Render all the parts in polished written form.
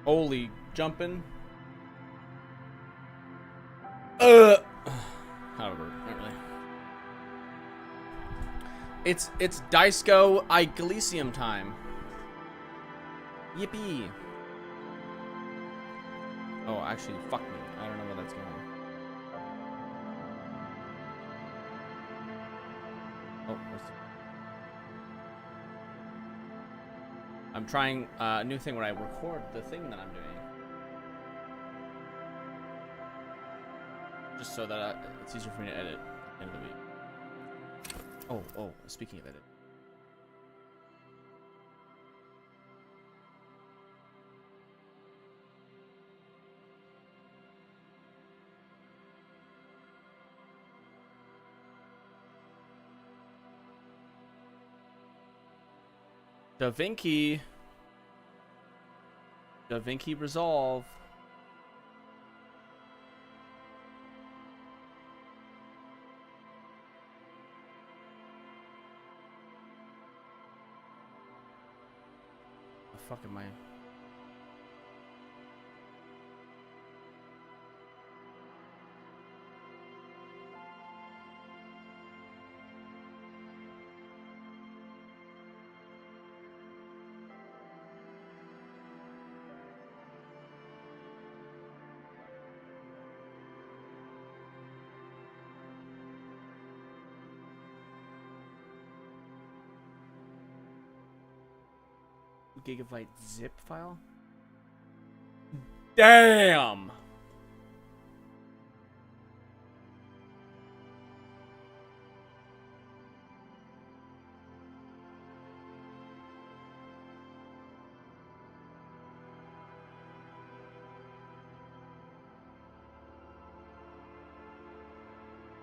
Holy jumping. However, not really. It's Disco Iglysium time. Yippee. Oh, actually, fuck me. I don't know where that's going. Oh, I'm trying a new thing where I record the thing that I'm doing. Just so that it's easier for me to edit at the end of the week. Oh, speaking of edit. DaVinci Resolve. The fuck am I? Gigabyte zip file? Damn!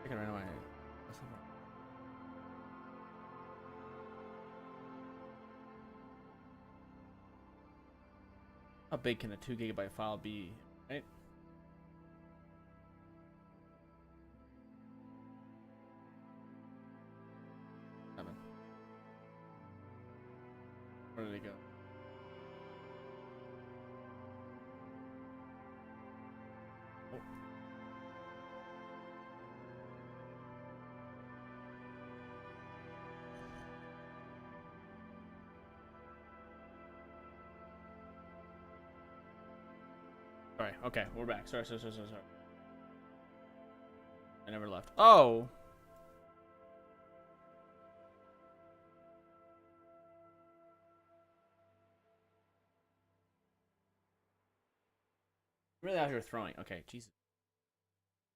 I can run away. How big can a 2 gigabyte file be, right? Seven. Where did it go? Oh. Sorry, okay, we're back. Sorry. I never left. Oh! I'm really out here throwing. Okay, Jesus.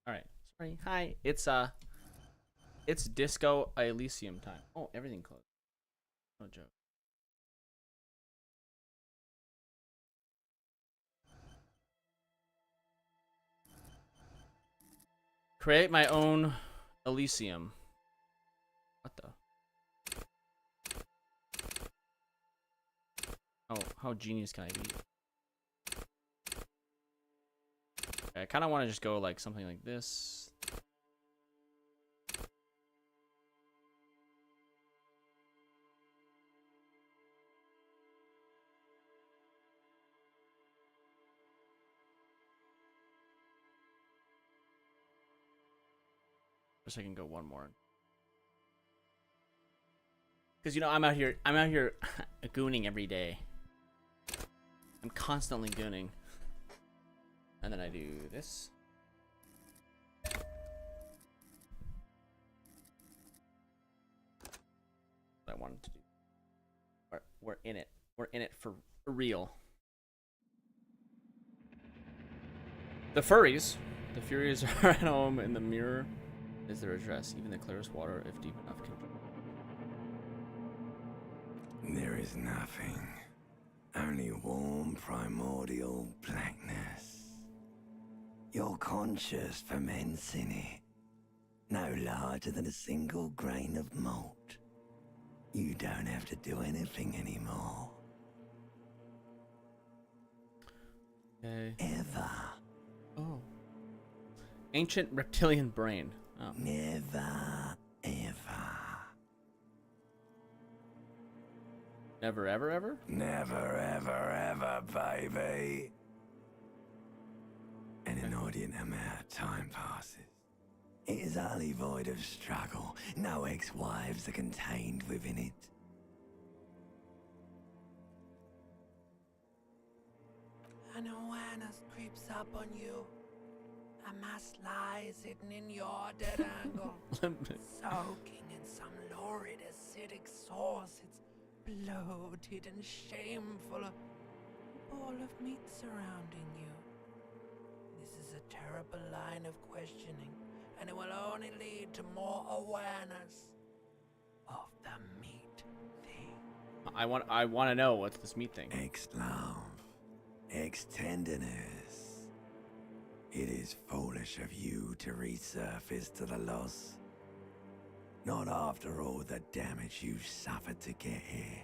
Alright, sorry. Hi, it's Disco Elysium time. Oh, everything closed. No joke. Create my own Elysium. What the? Oh, how genius can I be? Okay, I kind of want to just go like something like this. Just so I can go one more. Because I'm out here gooning every day. I'm constantly gooning. And then I do this. What I wanted to do. We're in it. We're in it for real. The furries. The Furies are at home in the mirror is their address. Even the clearest water, if deep enough, can. There is nothing. Only warm, primordial blackness. Your conscious ferments in it. No larger than a single grain of malt. You don't have to do anything anymore. Okay. Ever. Oh. Ancient reptilian brain. Oh. Never, ever. Never, ever, ever? Never, ever, ever, baby. An inordinate amount of time passes. It is utterly void of struggle. No ex-wives are contained within it. An awareness creeps up on you. A mass lies hidden in your dead angle. Soaking in some lurid acidic sauce. It's bloated and shameful. A ball of meat surrounding you. This is a terrible line of questioning, and it will only lead to more awareness of the meat thing. I want to know what's this meat thing. Ex-love, ex-tenderness. It is foolish of you to resurface to the loss. Not after all the damage you've suffered to get here.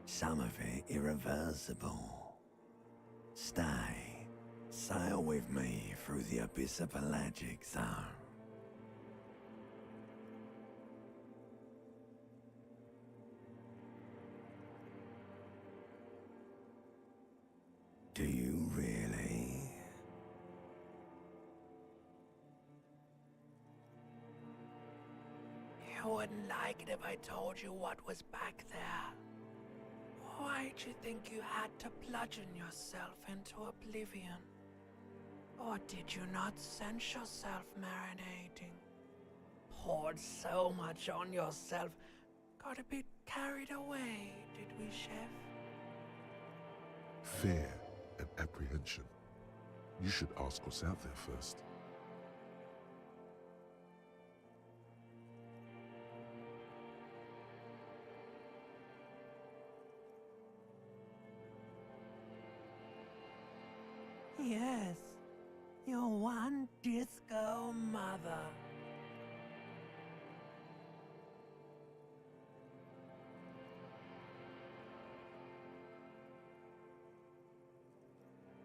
Some of it irreversible. Stay. Sail with me through the abyss of pelagic zone. Do you really? You wouldn't like it if I told you what was back there. Why'd you think you had to bludgeon yourself into oblivion? Or did you not sense yourself marinating? Poured so much on yourself, got a bit carried away, did we, Chef? Fear and apprehension. You should ask what's out there first. Yes, your one disco mother.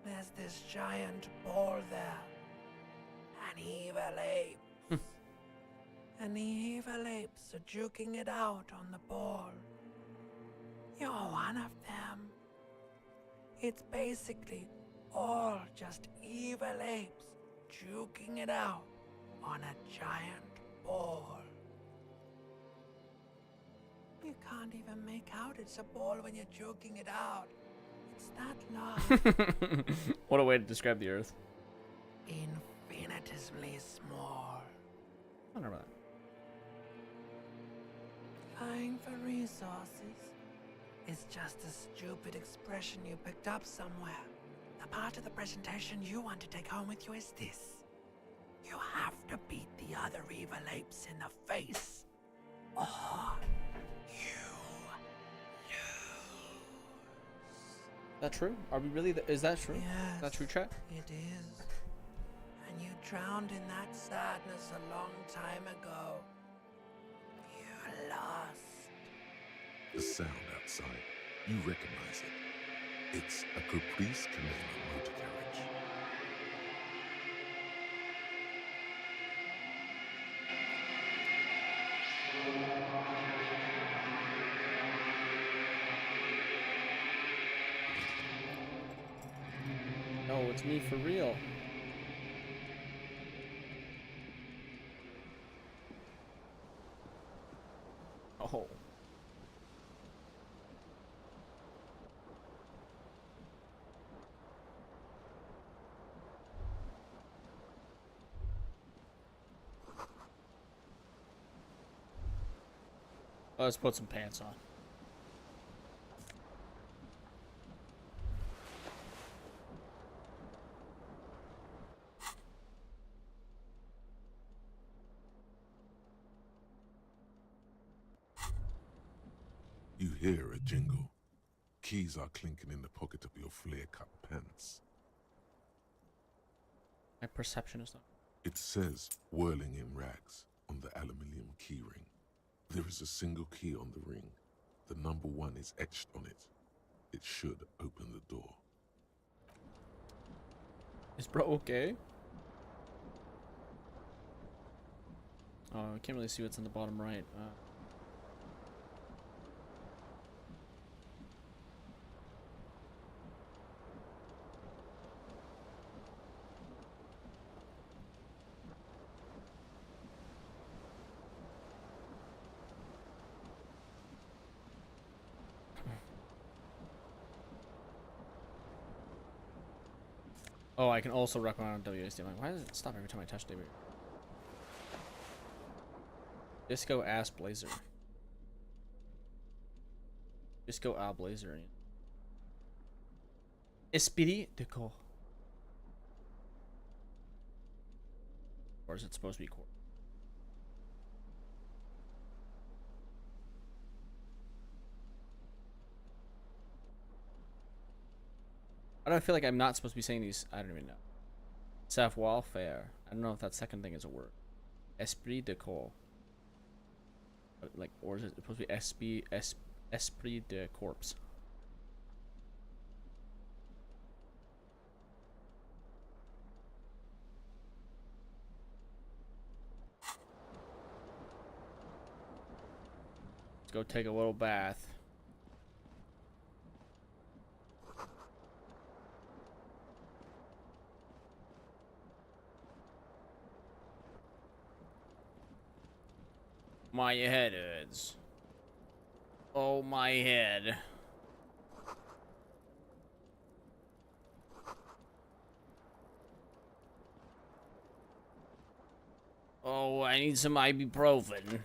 There's this giant ball there. An evil ape. And the evil apes are juking it out on the ball. You're one of them. It's basically all just evil apes juking it out on a giant ball. You can't even make out it's a ball when you're juking it out. It's that large. What a way to describe the Earth. Infinitesimally small. I don't know about that. Vying for resources is just a stupid expression you picked up somewhere. The part of the presentation you want to take home with you is this. You have to beat the other evil apes in the face, or you lose. Is that true? Are we really? Is that true? Yes, Is that true, chat? it is. And you drowned in that sadness a long time ago. You lost. The sound outside, you recognize it. It's a Caprice Canela motor carriage. No, it's me for real. Oh. Let's put some pants on. You hear a jingle. Keys are clinking in the pocket of your flare-cut pants. My perception is not. It says whirling in rags on the aluminium key ring. There is a single key on the ring. The number 1 is etched on it. It should open the door. Is bro okay? Oh, I can't really see what's in the bottom right. Oh, I can also recommend on WSD. I'm like, why does it stop every time I touch WSD? Disco ass blazer. Disco al blazer. Esprit de corps. Or is it supposed to be corps? I don't feel like I'm not supposed to be saying these. I don't even know. Savoir faire. I don't know if that second thing is a word. Esprit de corps. Like, or is it supposed to be esprit de corpse? Let's go take a little bath. My head hurts. Oh, my head. Oh, I need some ibuprofen.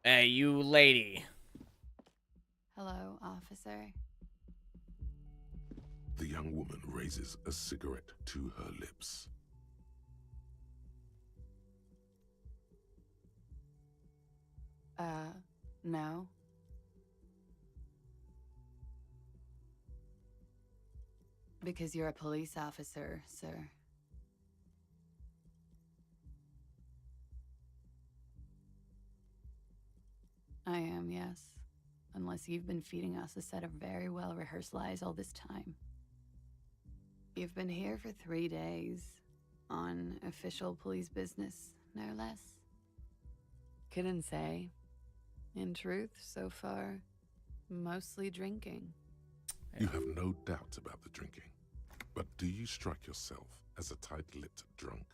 Hey, you lady. Hello, officer. The young woman raises a cigarette to her lips. No. Because you're a police officer, sir. I am, yes. Unless you've been feeding us a set of very well-rehearsed lies all this time. You've been here for 3 days. On official police business, no less. Couldn't say. In truth, so far, mostly drinking. You have no doubt about the drinking. But do you strike yourself as a tight-lipped drunk?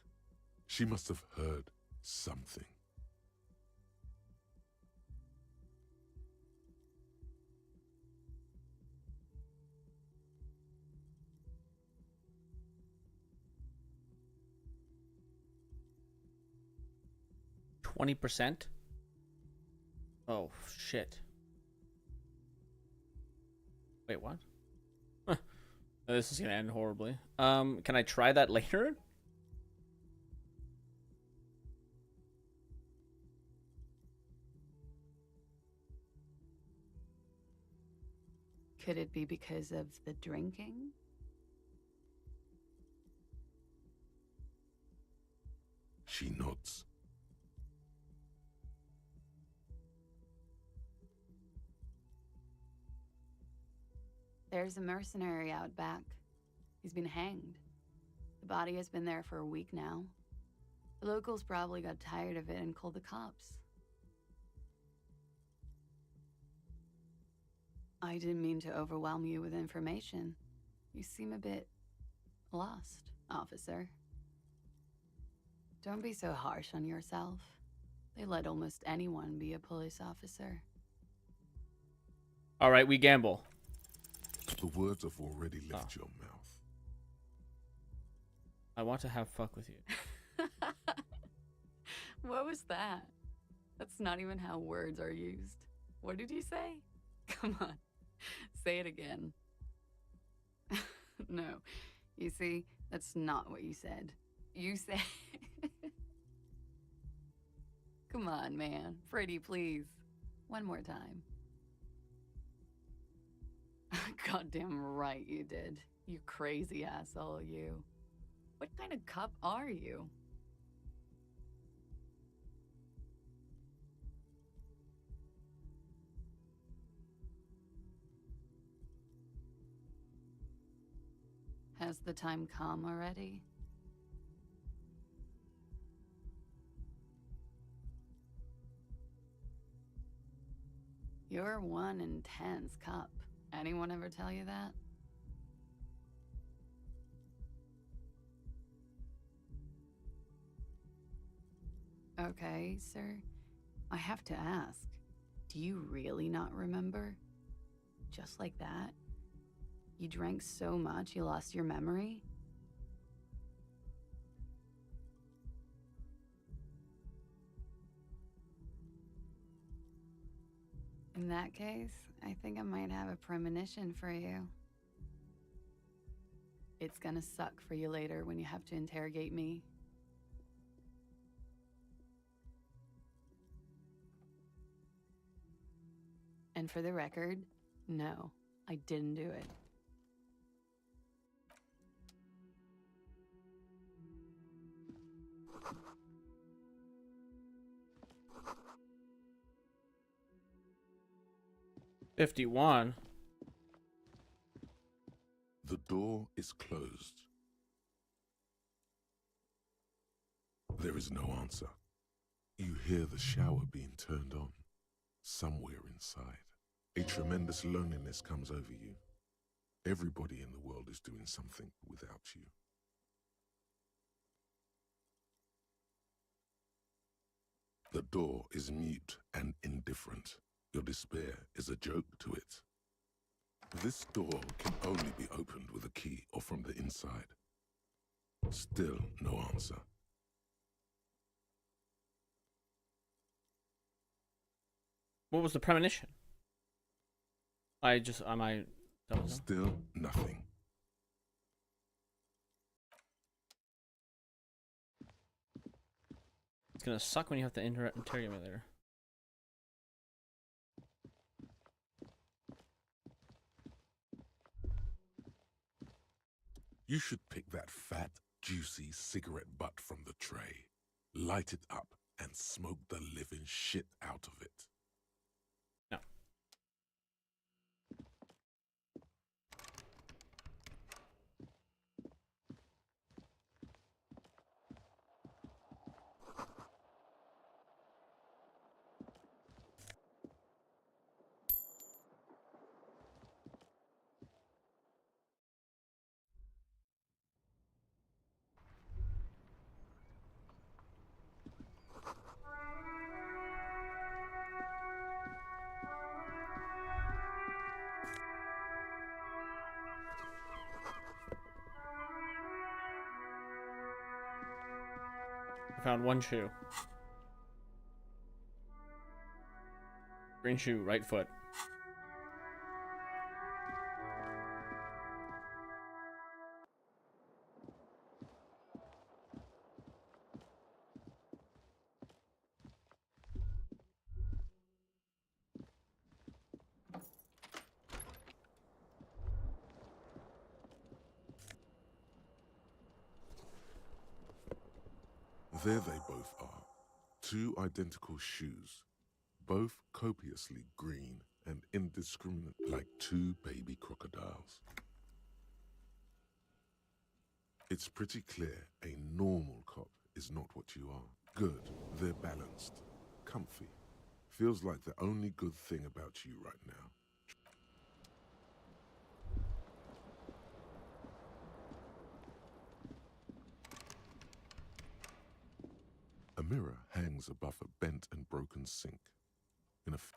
She must have heard something. %? Oh, shit. Wait, what? Huh. This is gonna end horribly. Can I try that later? Could it be because of the drinking? She nods. There's a mercenary out back. He's been hanged. The body has been there for a week now. The locals probably got tired of it and called the cops. I didn't mean to overwhelm you with information. You seem a bit lost, officer. Don't be so harsh on yourself. They let almost anyone be a police officer. All right, we gamble. The words have already left your mouth. I want to have fuck with you. What was that? That's not even how words are used. What did you say? Come on, say it again. No, you see, that's not what you said. You said... Come on, man. Freddy, please. One more time. Goddamn right you did. You crazy asshole, you. What kind of cop are you? Has the time come already? You're one intense cop. Anyone ever tell you that? Okay, sir. I have to ask. Do you really not remember? Just like that? You drank so much you lost your memory? In that case, I think I might have a premonition for you. It's gonna suck for you later when you have to interrogate me. And for the record, no, I didn't do it. $51. The door is closed. There is no answer. You hear the shower being turned on, somewhere inside. A tremendous loneliness comes over you. Everybody in the world is doing something without you. The door is mute and indifferent. Your despair is a joke to it. This door can only be opened with a key or from the inside. Still no answer. What was the premonition? I just, am I... That was Still nothing. It's gonna suck when you have to interrogate me later. You should pick that fat, juicy cigarette butt from the tray, light it up, and smoke the living shit out of it. No. I found one shoe. Green shoe, right foot. There they both are. Two identical shoes, both copiously green and indiscriminate like two baby crocodiles. It's pretty clear a normal cop is not what you are. Good, they're balanced, comfy. Feels like the only good thing about you right now. A mirror hangs above a bent and broken sink.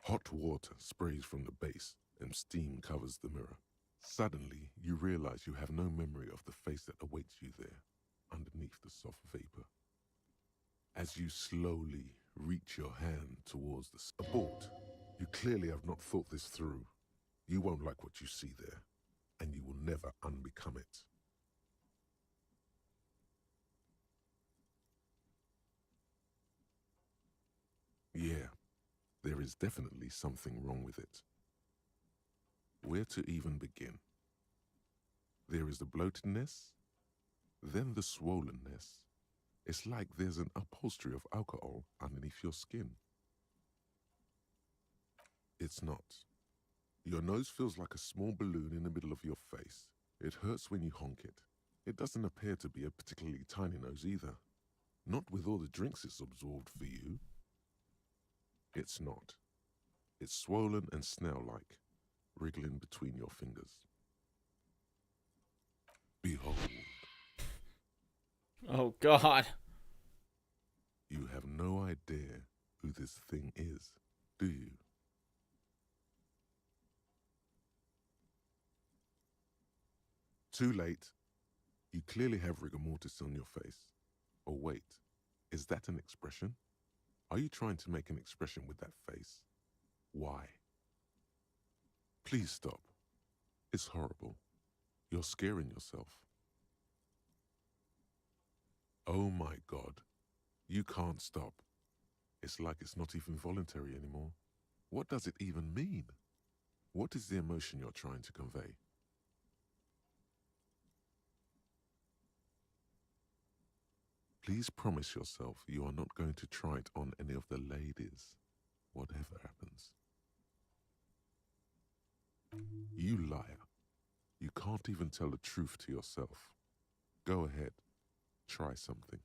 Hot water sprays from the base and steam covers the mirror. Suddenly, you realize you have no memory of the face that awaits you there, underneath the soft vapor. As you slowly reach your hand towards the abort, you clearly have not thought this through. You won't like what you see there, and you will never unbecome it. Yeah, there is definitely something wrong with it. Where to even begin? There is the bloatedness, then the swollenness. It's like there's an upholstery of alcohol underneath your skin. It's not. Your nose feels like a small balloon in the middle of your face. It hurts when you honk it. It doesn't appear to be a particularly tiny nose either. Not with all the drinks it's absorbed for you. It's not. It's swollen and snail-like, wriggling between your fingers. Behold. Oh God. You have no idea who this thing is, do you? Too late. You clearly have rigor mortis on your face. Oh wait, is that an expression? Are you trying to make an expression with that face? Why? Please stop. It's horrible. You're scaring yourself. Oh my God. You can't stop. It's like it's not even voluntary anymore. What does it even mean? What is the emotion you're trying to convey? Please promise yourself you are not going to try it on any of the ladies, whatever happens. You liar. You can't even tell the truth to yourself. Go ahead. Try something.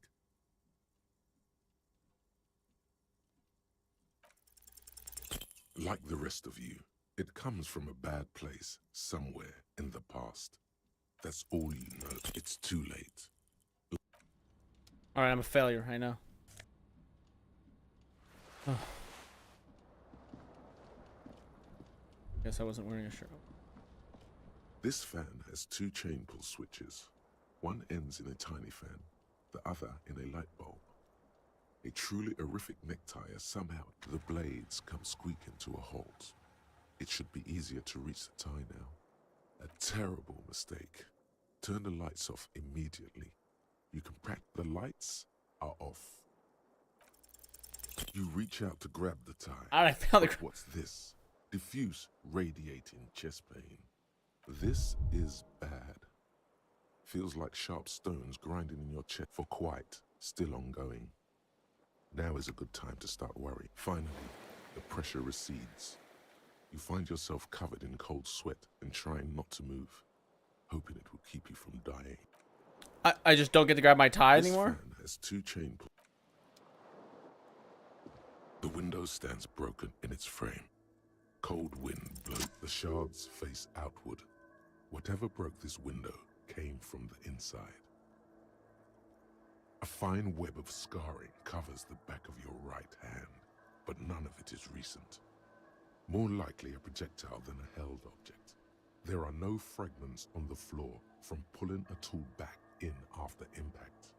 Like the rest of you, it comes from a bad place somewhere in the past. That's all you know. It's too late. Alright, I'm a failure, I know. Guess I wasn't wearing a shirt. This fan has two chain pull switches. One ends in a tiny fan, the other in a light bulb. A truly horrific necktie as somehow the blades come squeaking to a halt. It should be easier to reach the tie now. A terrible mistake. Turn the lights off immediately. You can practice. The lights are off. You reach out to grab the tie. Alright, I found the. But what's this? Diffuse radiating chest pain. This is bad. Feels like sharp stones grinding in your chest for quite still ongoing. Now is a good time to start worrying. Finally, the pressure recedes. You find yourself covered in cold sweat and trying not to move, hoping it will keep you from dying. I just don't get to grab my tie This anymore? fan has two chain pulls. The window stands broken in its frame. Cold wind blows the shards face outward. Whatever broke this window came from the inside. A fine web of scarring covers the back of your right hand, but none of it is recent. More likely a projectile than a held object. There are no fragments on the floor from pulling a tool back in after impact.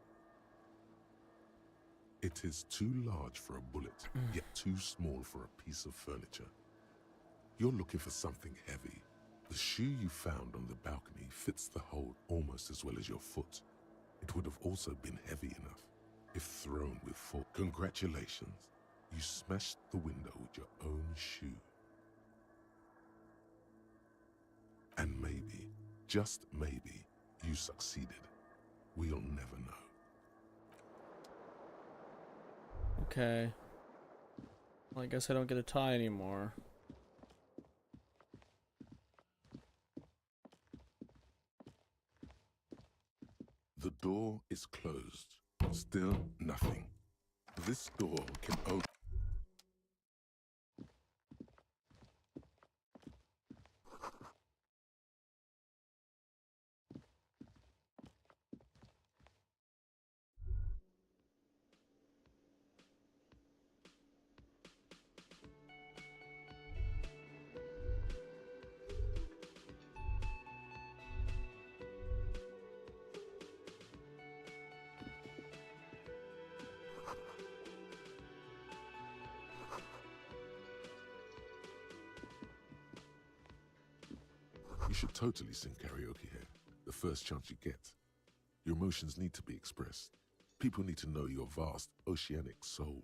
It is too large for a bullet, yet too small for a piece of furniture. You're looking for something heavy. The shoe you found on the balcony fits the hold almost as well as your foot. It would have also been heavy enough if thrown with force. Congratulations, you smashed the window with your own shoe. And maybe, just maybe, you succeeded. We'll never know. Okay. Well, I guess I don't get a tie anymore. The door is closed. Still nothing. This door can open. You should totally sing karaoke here, the first chance you get. Your emotions need to be expressed. People need to know your vast, oceanic soul.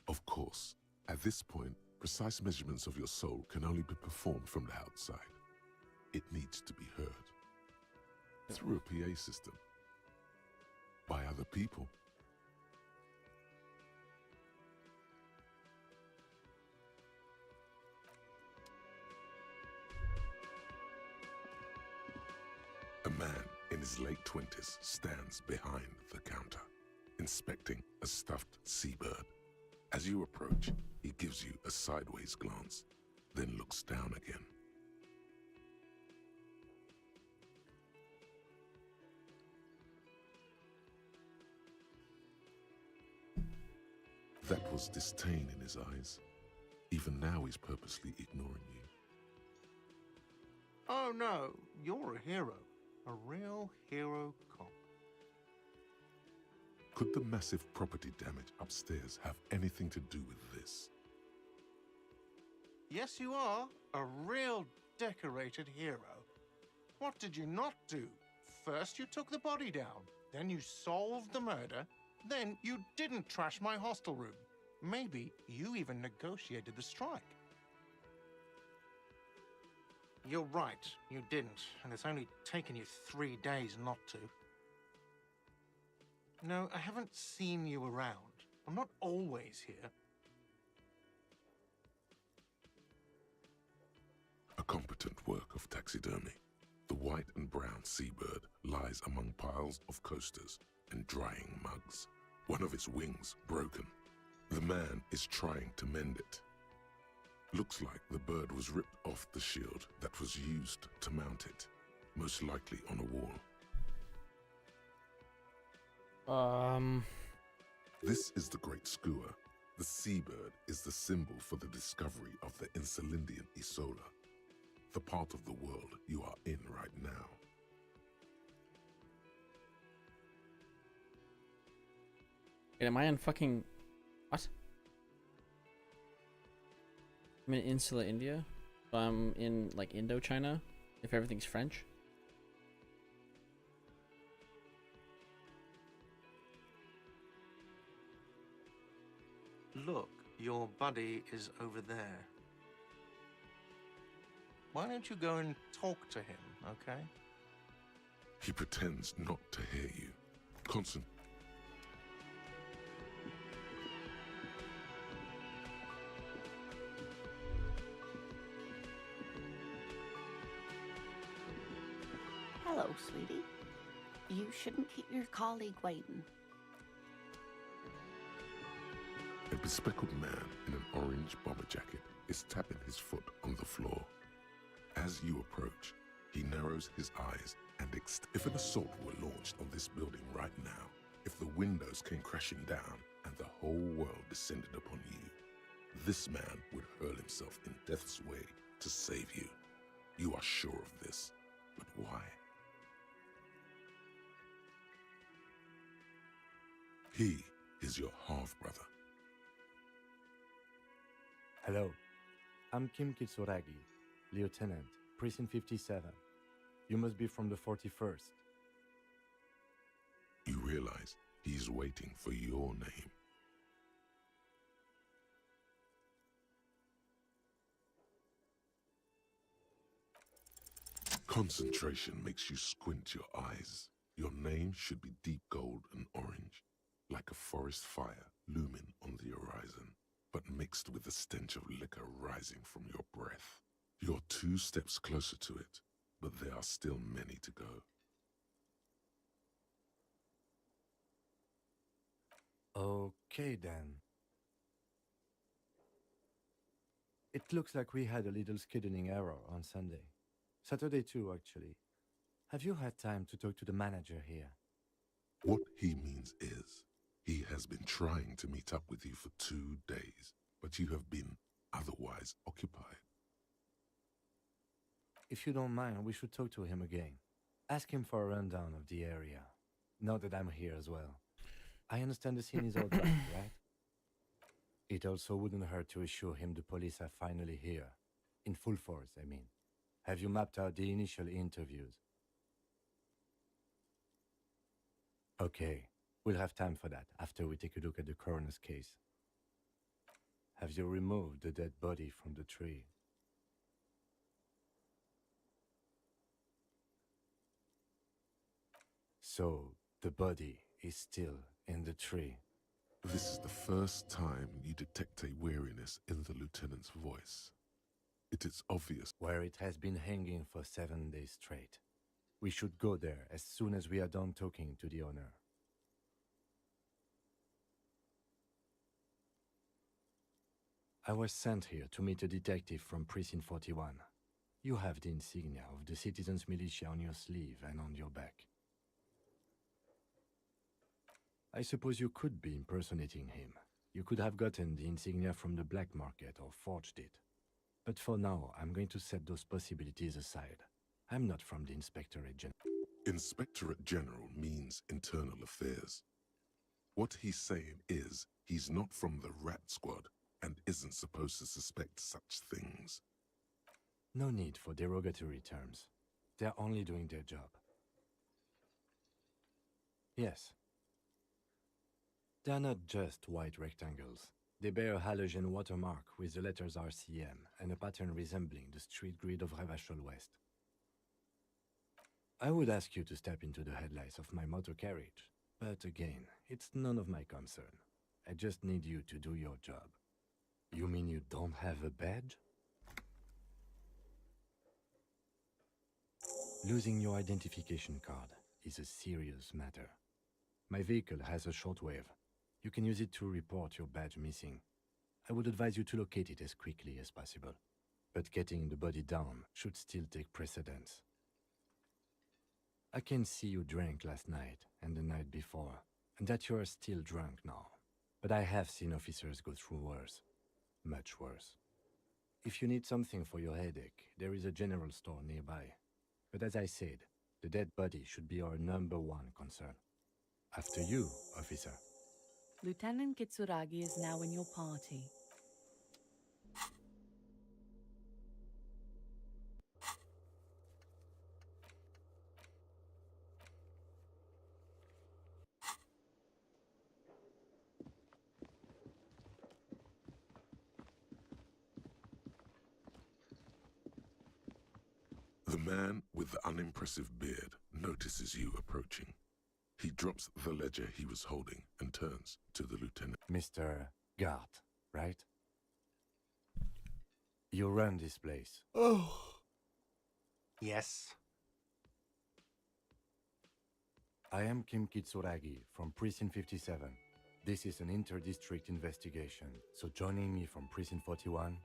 Of course, at this point, precise measurements of your soul can only be performed from the outside. It needs to be heard. Through a PA system. By other people. A man in his late 20s stands behind the counter, inspecting a stuffed seabird. As you approach, he gives you a sideways glance, then looks down again. That was disdain in his eyes. Even now he's purposely ignoring you. Oh no, you're a hero. A real hero cop. Could the massive property damage upstairs have anything to do with this? Yes, you are. A real decorated hero. What did you not do? First you took the body down, then you solved the murder, then you didn't trash my hostel room. Maybe you even negotiated the strike. You're right, you didn't, and it's only taken you 3 days not to. No, I haven't seen you around. I'm not always here. A competent work of taxidermy. The white and brown seabird lies among piles of coasters and drying mugs. One of its wings broken. The man is trying to mend it. Looks like the bird was ripped off the shield that was used to mount it, most likely on a wall. This is the Great Skua. The seabird is the symbol for the discovery of the Insulindian Isola, the part of the world you are in right now. Wait, am I in fucking... What? I'm in Insula, India? So I'm in, like, Indochina? If everything's French? Look, your buddy is over there. Why don't you go and talk to him, okay? He pretends not to hear you. Constant. Hello, sweetie. You shouldn't keep your colleague waiting. A bespectacled man in an orange bomber jacket is tapping his foot on the floor. As you approach, he narrows his eyes and if an assault were launched on this building right now, if the windows came crashing down and the whole world descended upon you, this man would hurl himself in death's way to save you. You are sure of this, but why? He is your half-brother. Hello, I'm Kim Kitsuragi, Lieutenant, Precinct 57. You must be from the 41st. You realize he's waiting for your name. Concentration makes you squint your eyes. Your name should be deep gold and orange, like a forest fire looming on the horizon, but mixed with the stench of liquor rising from your breath. You're 2 steps closer to it, but there are still many to go. Okay then. It looks like we had a little scheduling error on Sunday. Saturday too, actually. Have you had time to talk to the manager here? What he means is, he has been trying to meet up with you for 2 days, but you have been otherwise occupied. If you don't mind, we should talk to him again. Ask him for a rundown of the area, now that I'm here as well. I understand the scene is all done, right? It also wouldn't hurt to assure him the police are finally here. In full force, I mean. Have you mapped out the initial interviews? Okay, we'll have time for that after we take a look at the coroner's case. Have you removed the dead body from the tree? So, the body is still in the tree. This is the first time you detect a weariness in the lieutenant's voice. It is obvious. Where it has been hanging for 7 days straight. We should go there as soon as we are done talking to the owner. I was sent here to meet a detective from Precinct 41. You have the insignia of the Citizens Militia on your sleeve and on your back. I suppose you could be impersonating him. You could have gotten the insignia from the black market or forged it. But for now, I'm going to set those possibilities aside. I'm not from the Inspectorate General. Inspectorate General means internal affairs. What he's saying is he's not from the Rat Squad and isn't supposed to suspect such things. No need for derogatory terms. They're only doing their job. Yes. They're not just white rectangles. They bear a halogen watermark with the letters RCM and a pattern resembling the street grid of Revachol West. I would ask you to step into the headlights of my motor carriage, but again, it's none of my concern. I just need you to do your job. You mean you don't have a badge? Losing your identification card is a serious matter. My vehicle has a shortwave. You can use it to report your badge missing. I would advise you to locate it as quickly as possible. But getting the body down should still take precedence. I can see you drank last night and the night before, and that you are still drunk now. But I have seen officers go through worse. Much worse. If you need something for your headache, there is a general store nearby. But as I said, the dead body should be our #1 concern. After you, officer. Lieutenant Kitsuragi is now in your party. The man with the unimpressive beard notices you approaching. He drops the ledger he was holding and turns to the lieutenant. Mr. Gart, right? You run this place. Oh. Yes. I am Kim Kitsuragi from Precinct 57. This is an inter-district investigation, so joining me from Precinct 41...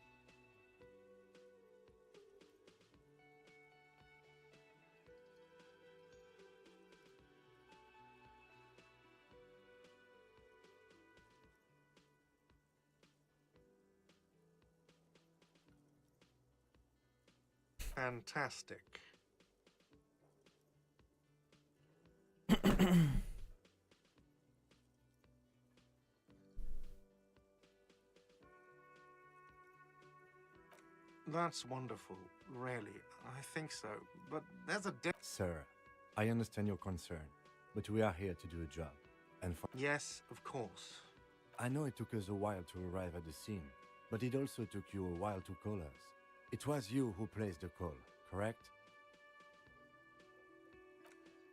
Fantastic. That's wonderful, really. I think so. But there's a Sir, I understand your concern, but we are here to do a job. And for Yes, of course. I know it took us a while to arrive at the scene, but it also took you a while to call us. It was you who placed the call, correct?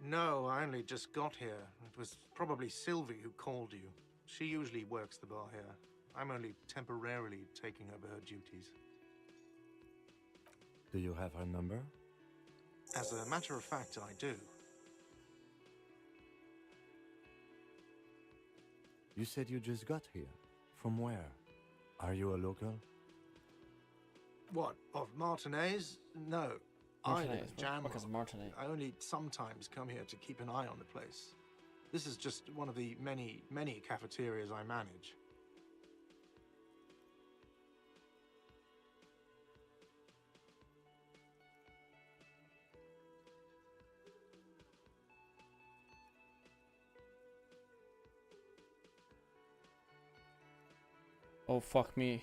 No, I only just got here. It was probably Sylvie who called you. She usually works the bar here. I'm only temporarily taking over her duties. Do you have her number? As a matter of fact, I do. You said you just got here. From where? Are you a local? What, of Martinez? No. I live in Jamrock. What is Martinez? I only sometimes come here to keep an eye on the place. This is just one of the many, many cafeterias I manage. Oh, fuck me.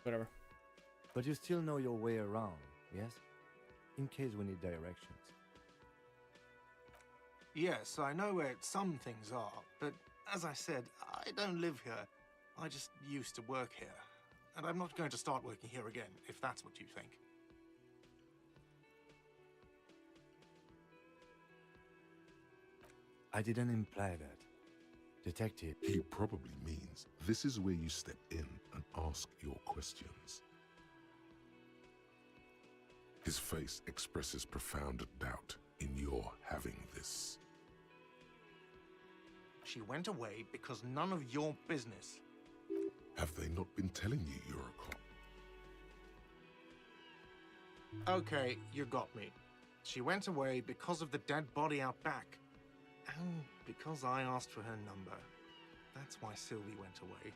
Whatever. But you still know your way around, yes? In case we need directions. Yes, I know where some things are, but as I said, I don't live here. I just used to work here. And I'm not going to start working here again, if that's what you think. I didn't imply that. Detective. He probably means this is where you step in and ask your questions. His face expresses profound doubt in your having this? She went away because none of your business. Have they not been telling you you're a cop? Okay, you got me. She went away because of the dead body out back. And because I asked for her number. That's why Sylvie went away.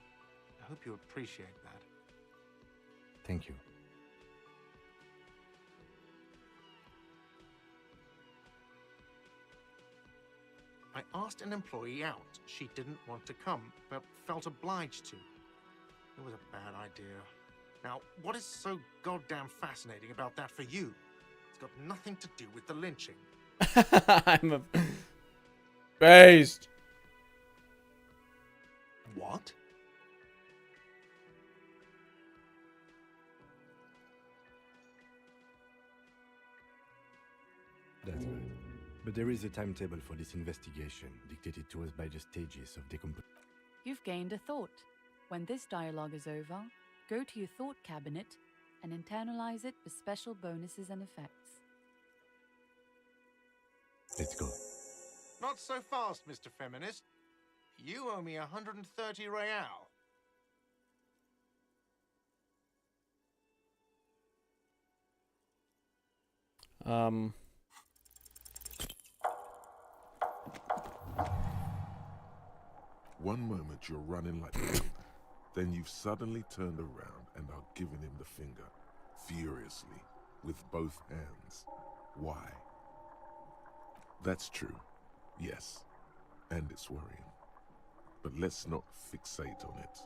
I hope you appreciate that. Thank you. I asked an employee out. She didn't want to come, but felt obliged to. It was a bad idea. Now, what is so goddamn fascinating about that for you? It's got nothing to do with the lynching. I'm a based. What? That's right. But there is a timetable for this investigation, dictated to us by the stages of decomposition. You've gained a thought. When this dialogue is over, go to your thought cabinet and internalize it with special bonuses and effects. Let's go. Not so fast, Mr. Feminist. You owe me 130 real. One moment you're running like thunder, then you've suddenly turned around and are giving him the finger, furiously, with both hands. Why? That's true, yes, and it's worrying. But let's not fixate on it.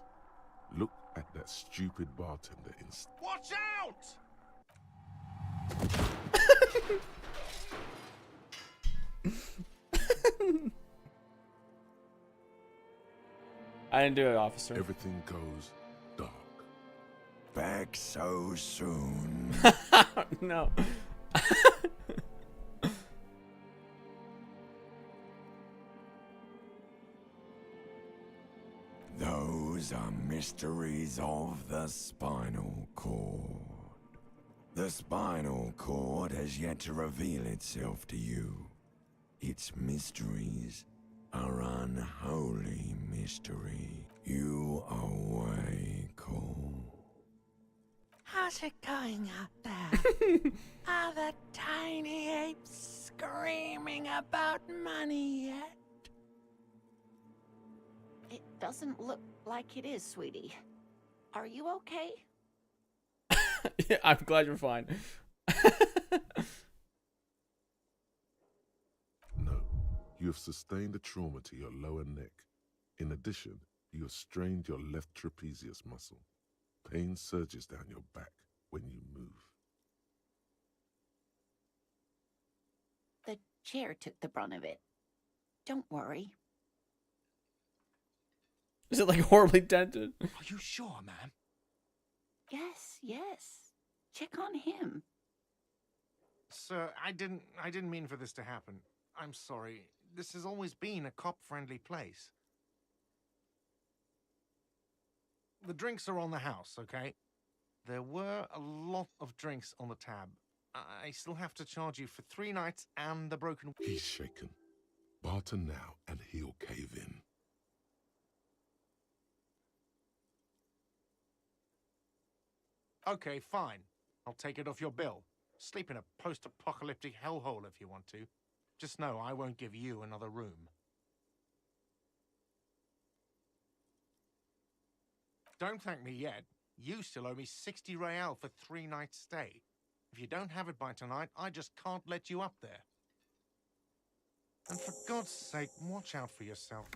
Look at that stupid bartender instead. Watch out! I didn't do it, officer. Everything goes dark. Back so soon. No. Those are mysteries of the spinal cord. The spinal cord has yet to reveal itself to you. Its mysteries are unholy mystery. You away, Cole. How's it going out there? Are the tiny apes screaming about money yet? It doesn't look like it is, sweetie. Are you okay? Yeah, I'm glad you're fine. No, you have sustained a trauma to your lower neck. In addition, you have strained your left trapezius muscle. Pain surges down your back when you move. The chair took the brunt of it. Don't worry. Is it like horribly dented? Are you sure, ma'am? Yes, yes. Check on him. Sir, I didn't mean for this to happen. I'm sorry. This has always been a cop-friendly place. The drinks are on the house, okay? There were a lot of drinks on the tab. I still have to charge you for 3 nights and the broken... He's shaken. Barter now and he'll cave in. Okay, fine. I'll take it off your bill. Sleep in a post-apocalyptic hellhole if you want to. Just know I won't give you another room. Don't thank me yet. You still owe me 60 real for 3 nights stay. If you don't have it by tonight, I just can't let you up there. And for God's sake, watch out for yourself.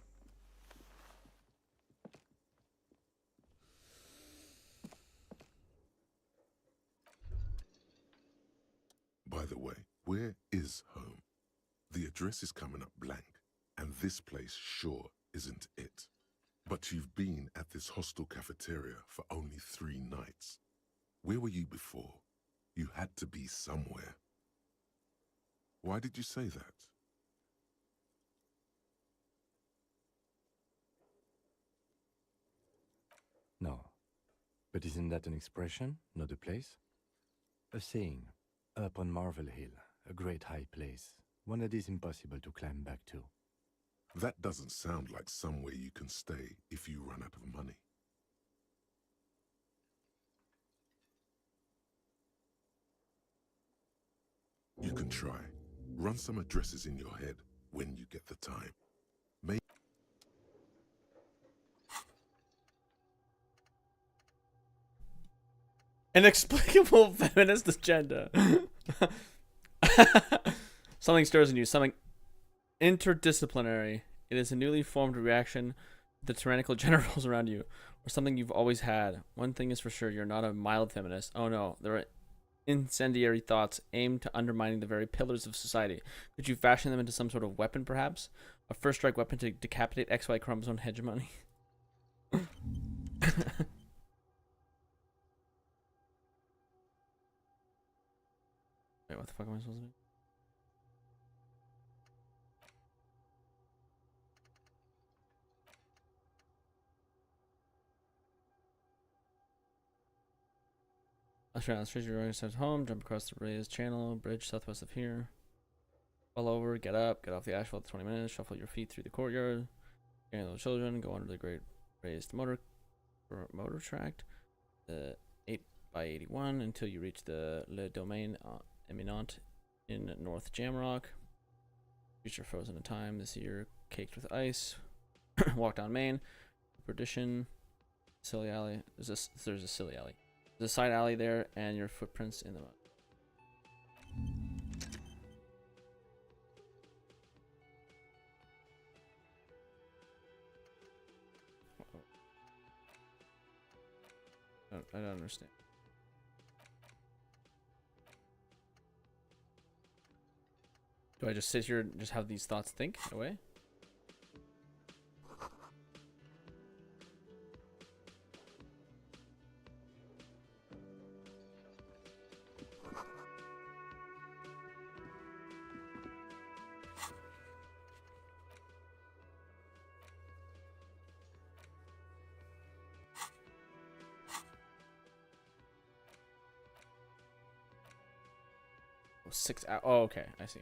By the way, where is home? The address is coming up blank, and this place sure isn't it. But you've been at this hostel cafeteria for only 3 nights. Where were you before? You had to be somewhere. Why did you say that? No. But isn't that an expression, not a place? A saying. Up on Marvel Hill, a great high place. one that is impossible to climb back to. That doesn't sound like somewhere you can stay if you run out of money. You can try. Run some addresses in your head when you get the time. Inexplicable feminist agenda. Something stirs in you. Something interdisciplinary. It is a newly formed reaction to the tyrannical generals around you, or something you've always had. One thing is for sure, you're not a mild feminist. Oh no, there are incendiary thoughts aimed to undermining the very pillars of society. Could you fashion them into some sort of weapon, perhaps? A first strike weapon to decapitate XY chromosome hegemony? Wait, what the fuck am I supposed to do? Let's trace your right home, jump across the raised channel, bridge southwest of here. Fall over, get up, get off the asphalt 20 minutes, shuffle your feet through the courtyard, carry little children, go under the great raised motor tract, the 8x81 until you reach the Le Domaine Eminent in North Jamrock. Future frozen in time, this year caked with ice. Walk down Main, perdition, silly alley. There's a silly alley. There's a side alley there, and your footprints in the mud. I don't understand. Do I just sit here and just have these thoughts think away? Oh, 6 hours. Oh, okay. I see.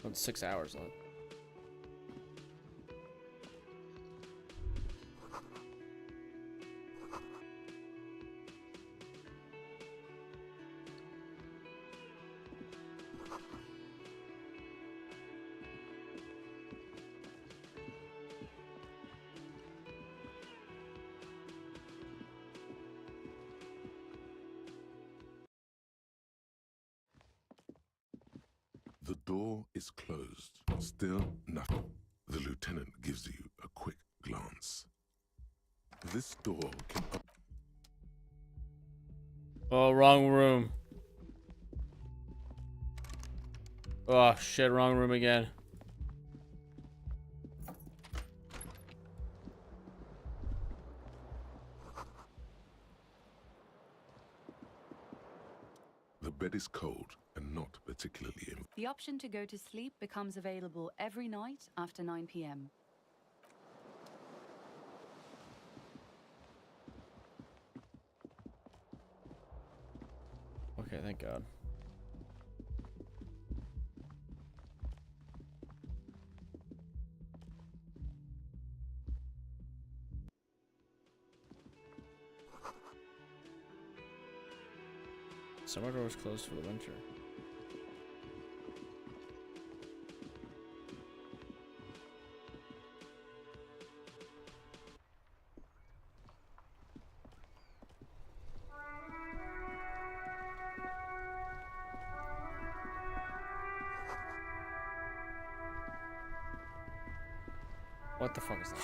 About 6 hours left. The door is closed. Still nothing. The lieutenant gives you a quick glance. This door can Oh, wrong room. Oh, shit, wrong room again. The bed is cold and not particularly The option to go to sleep becomes available every night after 9 p.m. Okay, thank God. Summer door is closed for the winter. What the fuck is that?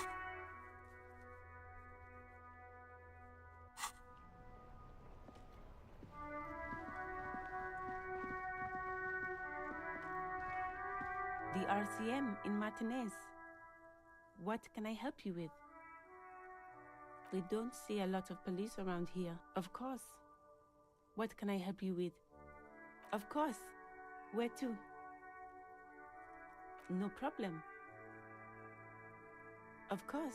The RCM in Martinez. What can I help you with? We don't see a lot of police around here. Of course. What can I help you with? Of course. Where to? No problem. Of course.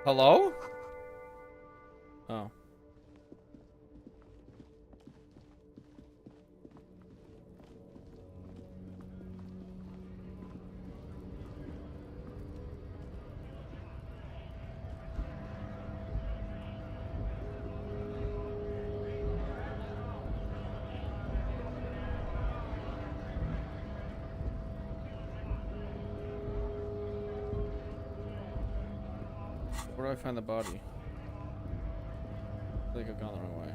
Hello? Oh. Where do I find the body? I think I've gone the wrong way.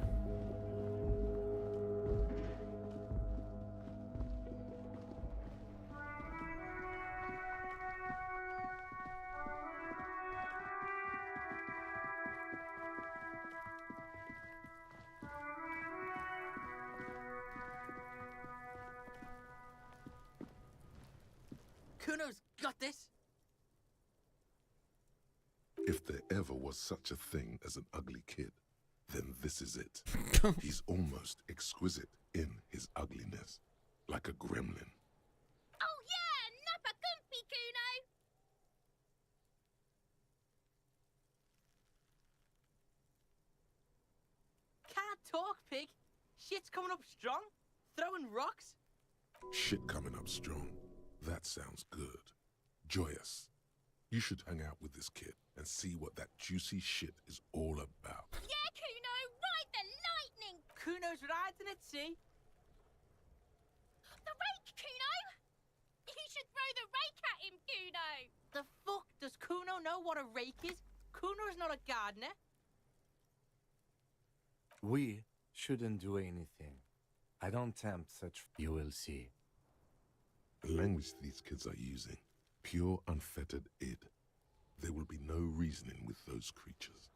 Kuno's got this. If there ever was such a thing as an ugly kid, then this is it. He's almost exquisite in his ugliness, like a gremlin. Oh yeah, nappa comfy, Kuno. Can't talk, pig. Shit's coming up strong. Throwing rocks. Shit coming up strong. That sounds good. Joyous. You should hang out with this kid and see what that juicy shit is all about. Yeah, Kuno, ride the lightning. Kuno's riding at sea. The rake, Kuno. You should throw the rake at him, Kuno. The fuck does Kuno know what a rake is? Kuno's not a gardener. We shouldn't do anything. I don't tempt such. You will see. The language these kids are using, pure unfettered id. There will be no reasoning with those creatures.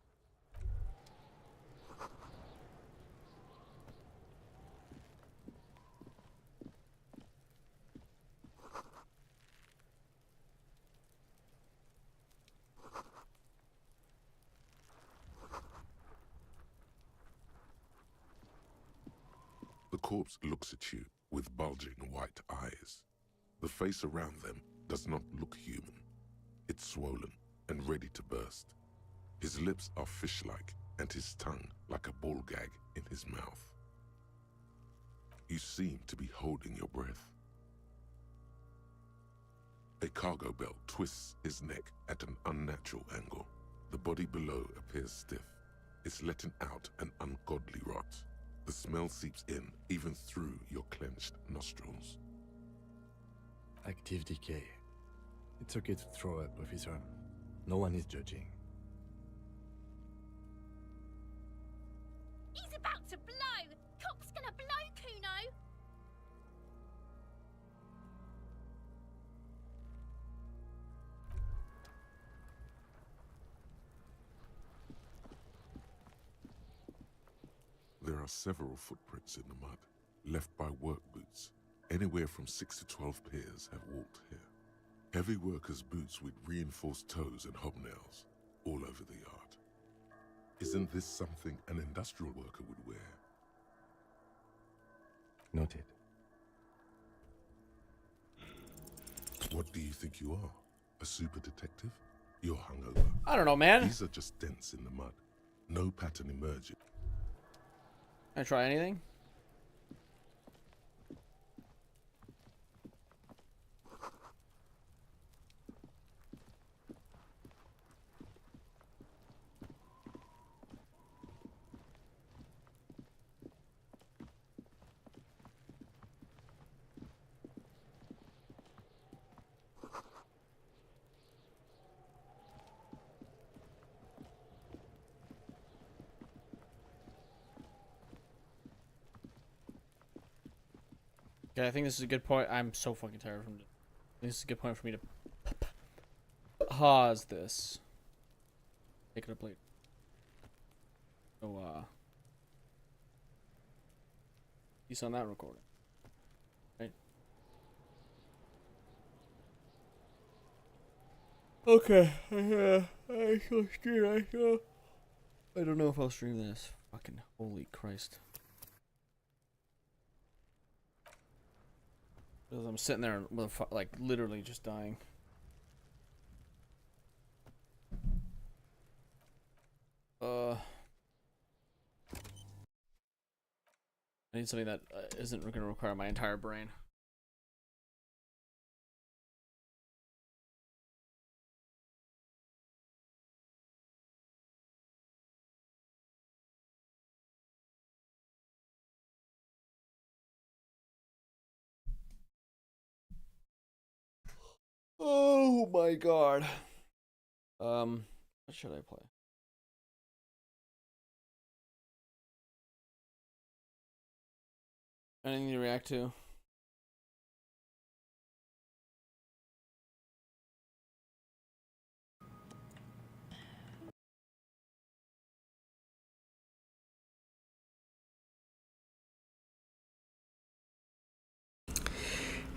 The corpse looks at you with bulging white eyes. The face around them does not look human. It's swollen and ready to burst. His lips are fish-like and his tongue like a ball gag in his mouth. You seem to be holding your breath. A cargo belt twists his neck at an unnatural angle. The body below appears stiff. It's letting out an ungodly rot. The smell seeps in even through your clenched nostrils. Active decay. It's okay to throw up, officer. No one is judging. He's about to blow. Cop's gonna blow, Kuno. There are several footprints in the mud, left by work boots. Anywhere from 6 to 12 pairs have walked here. Heavy workers' boots with reinforced toes and hobnails, all over the yard. Isn't this something an industrial worker would wear? Noted. What do you think you are? A super detective? You're hungover. I don't know, man. These are just dents in the mud. No pattern emerging. Can I try anything? Okay, I think this is a good point. I'm so fucking tired from this. This is a good point for me to pause this. Pick it up later. So, peace on that recording. Right? Okay. I shall stream. I don't know if I'll stream this. Fucking holy Christ. Because I'm sitting there with like literally just dying. I need something that isn't going to require my entire brain. Oh my god. What should I play? Anything to react to?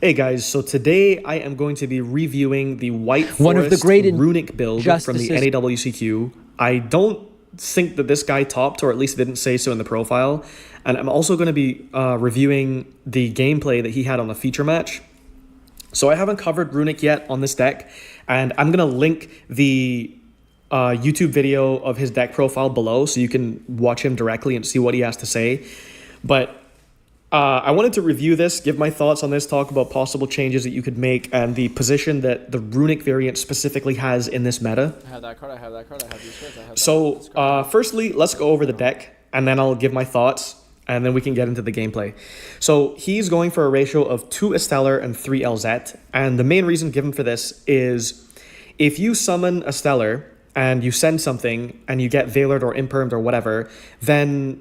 Hey guys, so today I am going to be reviewing the White Forest One of the great runic build from the NAWCQ. I don't think that this guy topped, or at least didn't say so in the profile. And I'm also going to be reviewing the gameplay that he had on the feature match. So I haven't covered runic yet on this deck, and I'm going to link the YouTube video of his deck profile below so you can watch him directly and see what he has to say. But I wanted to review this, give my thoughts on this, talk about possible changes that you could make, and the position that the runic variant specifically has in this meta. I have that card, I have that card, I have these cards, I have so, firstly, let's go over the deck, and then I'll give my thoughts, and then we can get into the gameplay. So, he's going for a ratio of 2 Esteller and 3 LZ, and the main reason given for this is if you summon a Stellar and you send something, and you get Veilered or Impermed or whatever, then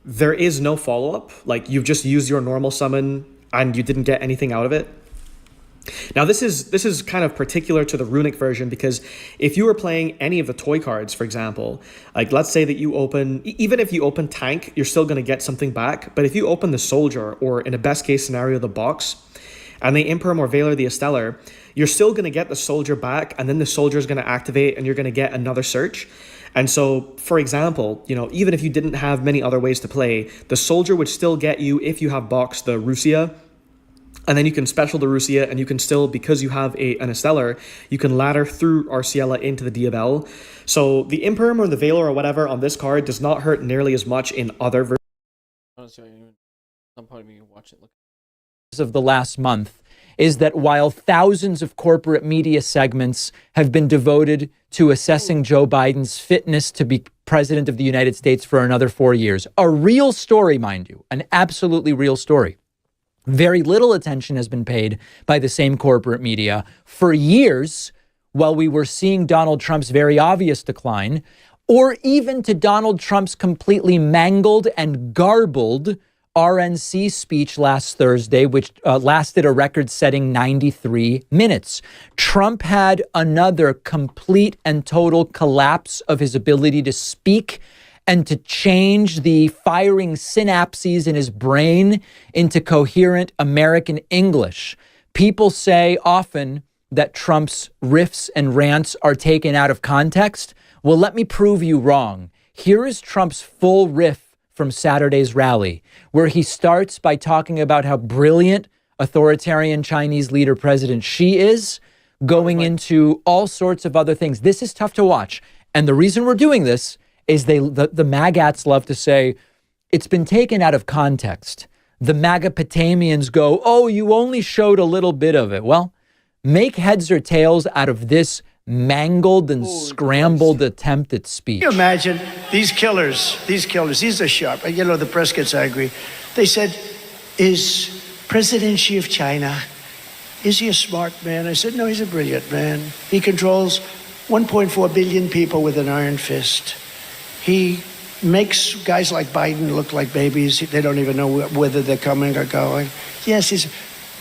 there is no follow-up. Like, you've just used your normal summon and you didn't get anything out of it. Now, this is kind of particular to the runic version, because if you were playing any of the toy cards, for example, like let's say that you open, even if you open tank, you're still going to get something back. But if you open the soldier, or in a best case scenario, the box, and they Imperm or Veiler the Esteller, you're still going to get the soldier back, and then the soldier is going to activate and you're going to get another search. And so, for example, you know, even if you didn't have many other ways to play, the soldier would still get you, if you have boxed the Rusia, and then you can special the Rusia, and you can still, because you have an Esteller, you can ladder through Arciella into the Diabel. So the Imperm or the Veiler or whatever on this card does not hurt nearly as much in other versions. Some point we can watch it. Look. Of the last month is that while thousands of corporate media segments have been devoted to assessing Joe Biden's fitness to be president of the United States for another 4 years, a real story, mind you, an absolutely real story, very little attention has been paid by the same corporate media for years while we were seeing Donald Trump's very obvious decline, or even to Donald Trump's completely mangled and garbled RNC speech last Thursday, which lasted a record-setting 93 minutes. Trump had another complete and total collapse of his ability to speak and to change the firing synapses in his brain into coherent American English. People say often that Trump's riffs and rants are taken out of context. Well, let me prove you wrong. Here is Trump's full riff from Saturday's rally, where he starts by talking about how brilliant authoritarian Chinese leader President Xi is, going into all sorts of other things. This is tough to watch. And the reason we're doing this is the MAGATs love to say, it's been taken out of context. The MAGAPotamians go, oh, you only showed a little bit of it. Well, make heads or tails out of this mangled and scrambled attempt at speech. Can you imagine these killers, these are sharp. You know, the press gets angry. They said, is President Xi of China, is he a smart man? I said, no, he's a brilliant man. He controls 1.4 billion people with an iron fist. He makes guys like Biden look like babies. They don't even know whether they're coming or going. Yes, he's...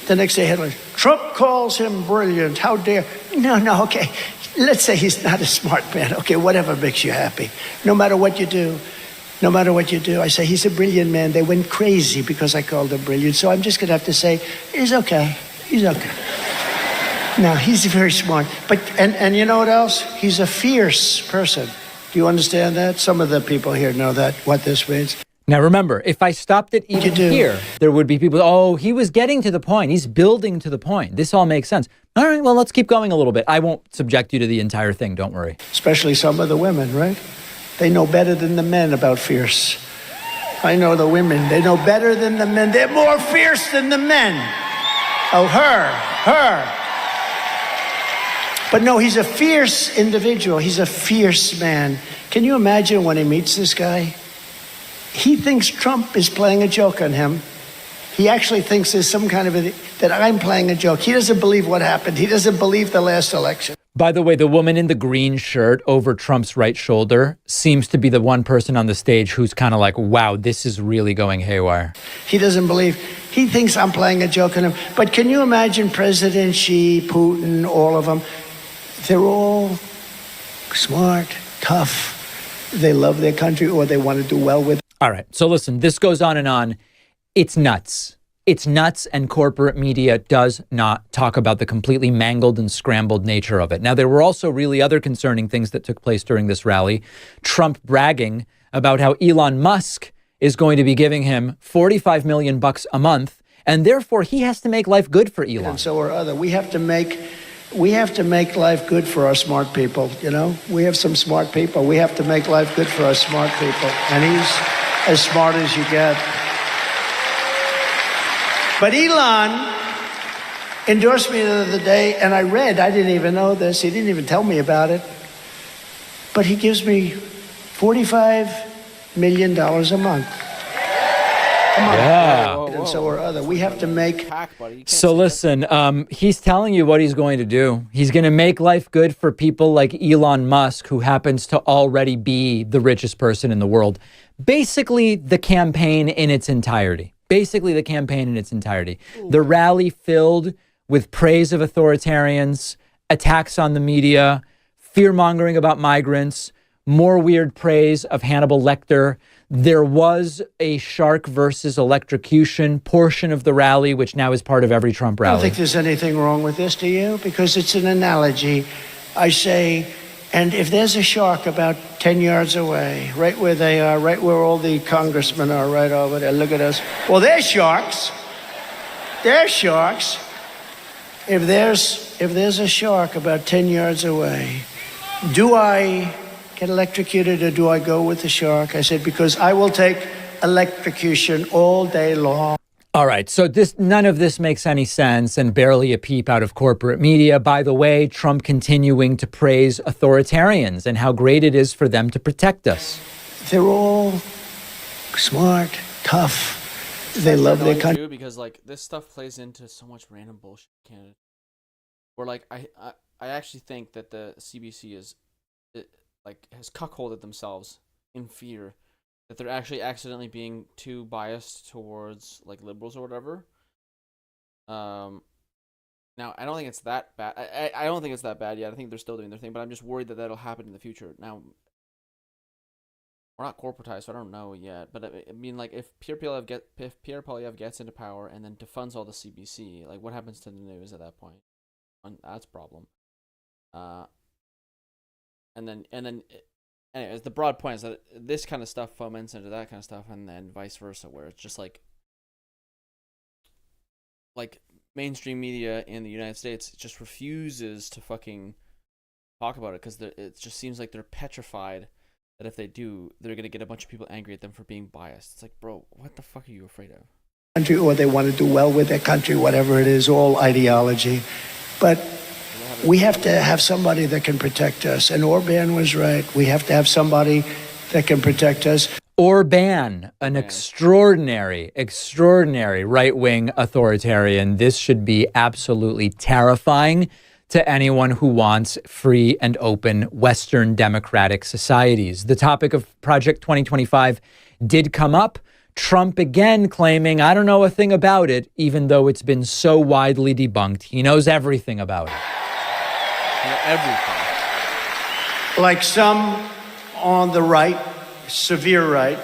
The next day, headline, Trump calls him brilliant. How dare... No, okay. Let's say he's not a smart man. Okay, whatever makes you happy. No matter what you do, I say he's a brilliant man. They went crazy because I called him brilliant. So I'm just going to have to say, he's okay. No, he's very smart. But and you know what else? He's a fierce person. Do you understand that? Some of the people here know that, what this means. Now, remember, if I stopped it even here, there would be people, oh, he was getting to the point. He's building to the point. This all makes sense. All right, well, let's keep going a little bit. I won't subject you to the entire thing. Don't worry. Especially some of the women, right? They know better than the men about fierce. I know the women. They know better than the men. They're more fierce than the men. Oh, her. But no, he's a fierce individual. He's a fierce man. Can you imagine when he meets this guy? He thinks Trump is playing a joke on him. He actually thinks there's some kind of that I'm playing a joke. He doesn't believe what happened. He doesn't believe the last election. By the way, the woman in the green shirt over Trump's right shoulder seems to be the one person on the stage who's kind of like, wow, this is really going haywire. He doesn't believe. He thinks I'm playing a joke on him. But can you imagine President Xi, Putin, all of them? They're all smart, tough. They love their country or they want to do well with it. All right. So listen, this goes on and on. It's nuts. It's nuts, and corporate media does not talk about the completely mangled and scrambled nature of it. Now, there were also really other concerning things that took place during this rally. Trump bragging about how Elon Musk is going to be giving him $45 million a month, and therefore he has to make life good for Elon. And so are other. We have to make life good for our smart people, you know? We have some smart people. We have to make life good for our smart people. And he's as smart as you get. But Elon endorsed me the other day, and I didn't even know this. He didn't even tell me about it. But he gives me $45 million a month. Yeah. And so are other. We have to make... So listen, he's telling you what he's going to do. He's going to make life good for people like Elon Musk, who happens to already be the richest person in the world. Basically, the campaign in its entirety. The rally filled with praise of authoritarians, attacks on the media, fear-mongering about migrants, more weird praise of Hannibal Lecter. There was a shark versus electrocution portion of the rally, which now is part of every Trump rally. I don't think there's anything wrong with this, do you? Because it's an analogy. I say, and if there's a shark about 10 yards away, right where they are, right where all the congressmen are, right over there, look at us. Well, they're sharks. They're sharks. If there's a shark about 10 yards away, do I get electrocuted or do I go with the shark? I said, because I will take electrocution all day long. All right, so none of this makes any sense and barely a peep out of corporate media. By the way, Trump continuing to praise authoritarians and how great it is for them to protect us. They're all smart, tough. They love their country. Because like this stuff plays into so much random bullshit, Canada. Where like I actually think that the CBC has cuckolded themselves in fear that they're actually accidentally being too biased towards like liberals or whatever. Now I don't think it's that bad. I don't think it's that bad yet. I think they're still doing their thing, but I'm just worried that that'll happen in the future. Now we're not corporatized, so I don't know yet. But I mean, like if Pierre Poilievre gets into power and then defunds all the CBC, like what happens to the news at that point? That's a problem. And then. Anyways, the broad point is that this kind of stuff foments into that kind of stuff, and then vice versa, where it's just like mainstream media in the United States just refuses to fucking talk about it because it just seems like they're petrified that if they do, they're gonna get a bunch of people angry at them for being biased. It's like, bro, what the fuck are you afraid of? Country, or they want to do well with their country, whatever it is, all ideology, but. We have to have somebody that can protect us. And Orban was right. We have to have somebody that can protect us. Orban, an extraordinary right-wing authoritarian. This should be absolutely terrifying to anyone who wants free and open Western democratic societies. The topic of Project 2025 did come up. Trump again claiming, I don't know a thing about it, even though it's been so widely debunked. He knows everything about it. Everything. Like some on the right, severe right,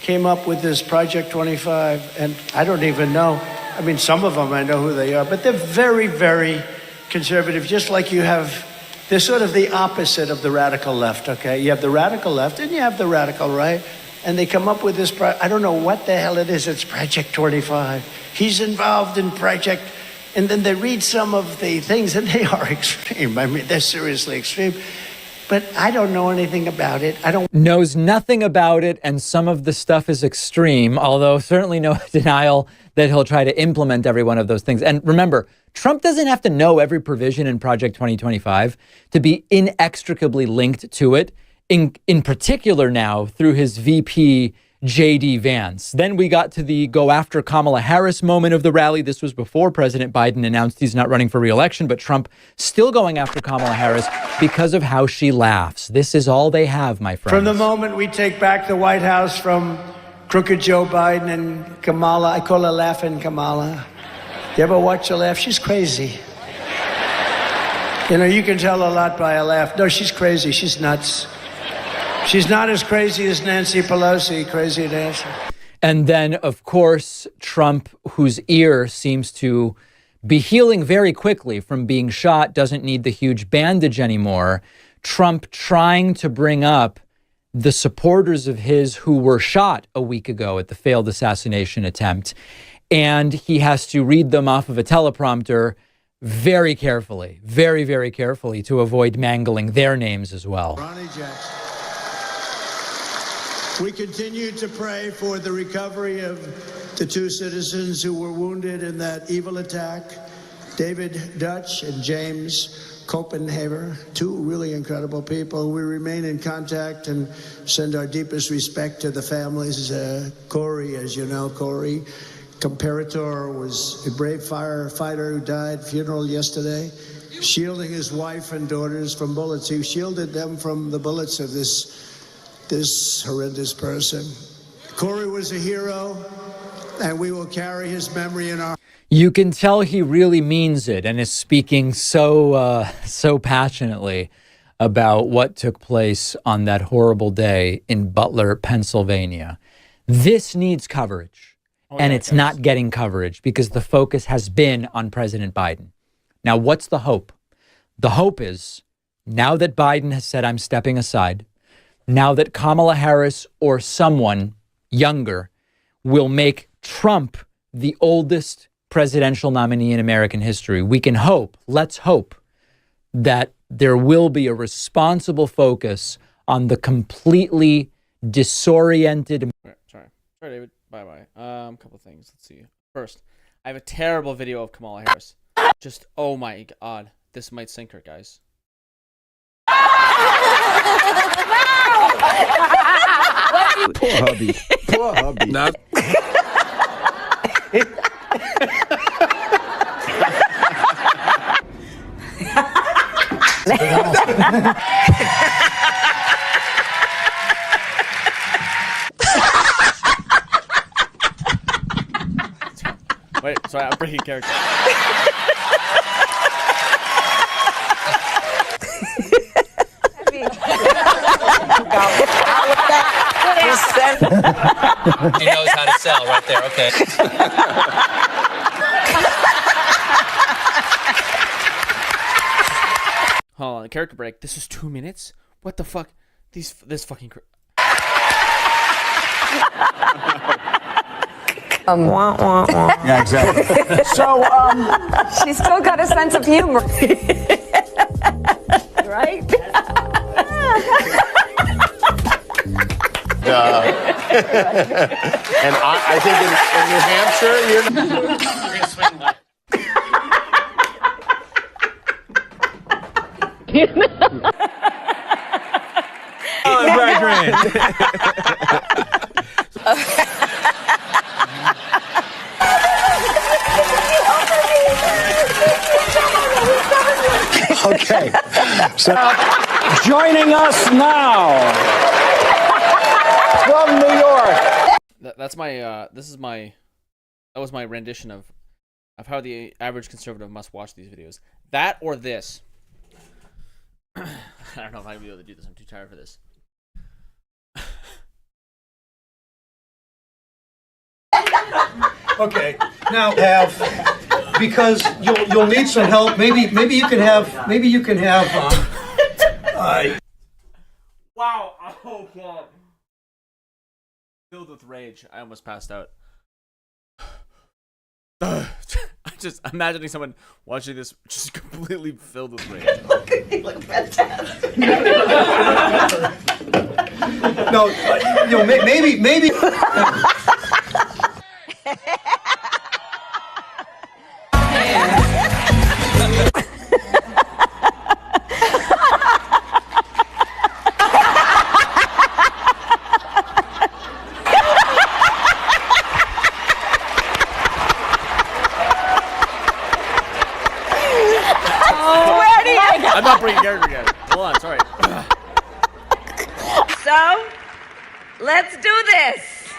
came up with this Project 25, and I don't even know. I mean, some of them I know who they are, but they're very, very conservative, just like you have, they're sort of the opposite of the radical left, okay? You have the radical left and you have the radical right, and they come up with this, I don't know what the hell it is, it's Project 25. He's involved in Project. And then they read some of the things, and they are extreme. I mean, they're seriously extreme. but I don't know anything about it. I don't knows nothing about it, and some of the stuff is extreme, although certainly no denial that he'll try to implement every one of those things. And remember, Trump doesn't have to know every provision in Project 2025 to be inextricably linked to it, in particular now through his VP, J.D. Vance. Then we got to the go after Kamala Harris moment of the rally. This was before President Biden announced he's not running for re-election, but Trump still going after Kamala Harris because of how she laughs. This is all they have, my friends. From the moment we take back the White House from crooked Joe Biden and Kamala, I call her Laughing Kamala. You ever watch her laugh? She's crazy. You know, you can tell a lot by a laugh. No, she's crazy. She's nuts. She's not as crazy as Nancy Pelosi, crazy Nancy. And then, of course, Trump, whose ear seems to be healing very quickly from being shot, doesn't need the huge bandage anymore. Trump trying to bring up the supporters of his who were shot a week ago at the failed assassination attempt. And he has to read them off of a teleprompter very carefully, very, very carefully to avoid mangling their names as well. Ronnie Jackson. We continue to pray for the recovery of the two citizens who were wounded in that evil attack, David Dutch and James Copenhaver, two really incredible people. We remain in contact and send our deepest respect to the families. Corey, as you know, Corey Comparator was a brave firefighter who died, funeral yesterday, shielding his wife and daughters from bullets. He shielded them from the bullets of this horrendous person. Corey was a hero, and we will carry his memory in our... You can tell he really means it and is speaking so passionately about what took place on that horrible day in Butler, Pennsylvania. This needs coverage, and it's not getting coverage because the focus has been on President Biden. Now, what's the hope? The hope is, now that Biden has said, I'm stepping aside, now that Kamala Harris or someone younger will make Trump the oldest presidential nominee in American history, we can hope, let's hope, that there will be a responsible focus on the completely disoriented... Sorry, David. Bye-bye. Couple of things. Let's see. First, I have a terrible video of Kamala Harris. Just, oh my God. This might sink her, guys. Poor hubby. Poor hubby. Not. Wait, sorry, I'm breaking character. He knows how to sell right there. Okay. Hold on, character break. This is 2 minutes? What the fuck? This fucking... Yeah, exactly. So, she's still got a sense of humor. Right? And I think in New Hampshire, Okay. So, joining us now from New York. That's my, that was my rendition of how the average conservative must watch these videos. That or this. I don't know if I'll be able to do this. I'm too tired for this. Okay. Now because you'll need some help. Maybe you can have Wow. Oh God. Filled with rage. I almost passed out. I just imagining someone watching this just completely filled with rage. You look fantastic. No, maybe. I'm not bringing Gary again. Hold on, sorry. So, let's do this.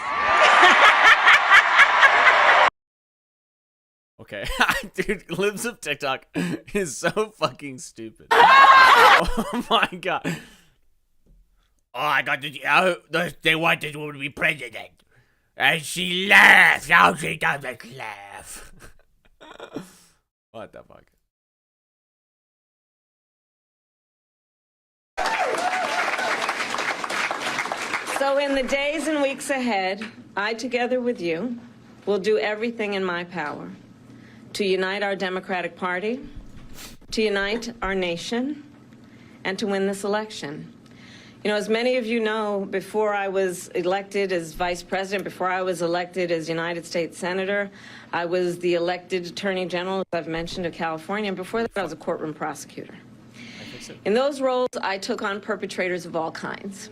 Okay, dude, Libs of TikTok is so fucking stupid. Oh my god. Oh, I got they want this woman to be president. And she laughs. Now she doesn't laugh. What the fuck? So, in the days and weeks ahead, I, together with you, will do everything in my power to unite our Democratic Party, to unite our nation, and to win this election. You know, as many of you know, before I was elected as vice president, before I was elected as United States Senator, I was the elected Attorney General, as I've mentioned, of California, and before that I was a courtroom prosecutor. In those roles, I took on perpetrators of all kinds.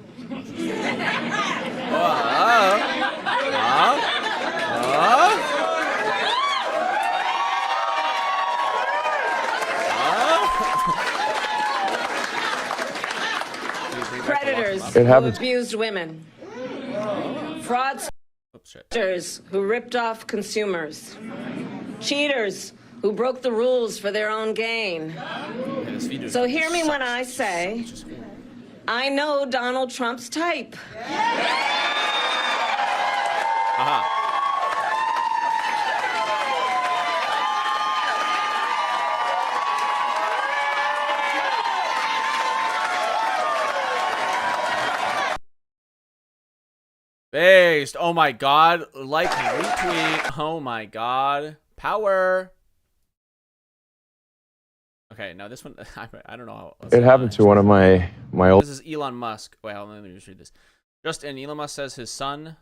Predators who abused women. Fraudsters who ripped off consumers. Cheaters who broke the rules for their own gain. So hear me when I say, I know Donald Trump's type. Based. Oh my god. Like, retweet. Oh my god. Power. Okay, now this one, I don't know how. It happened to one of my old. This is Elon Musk. Wait, hold on, let me just read this. Just in, Elon Musk says his son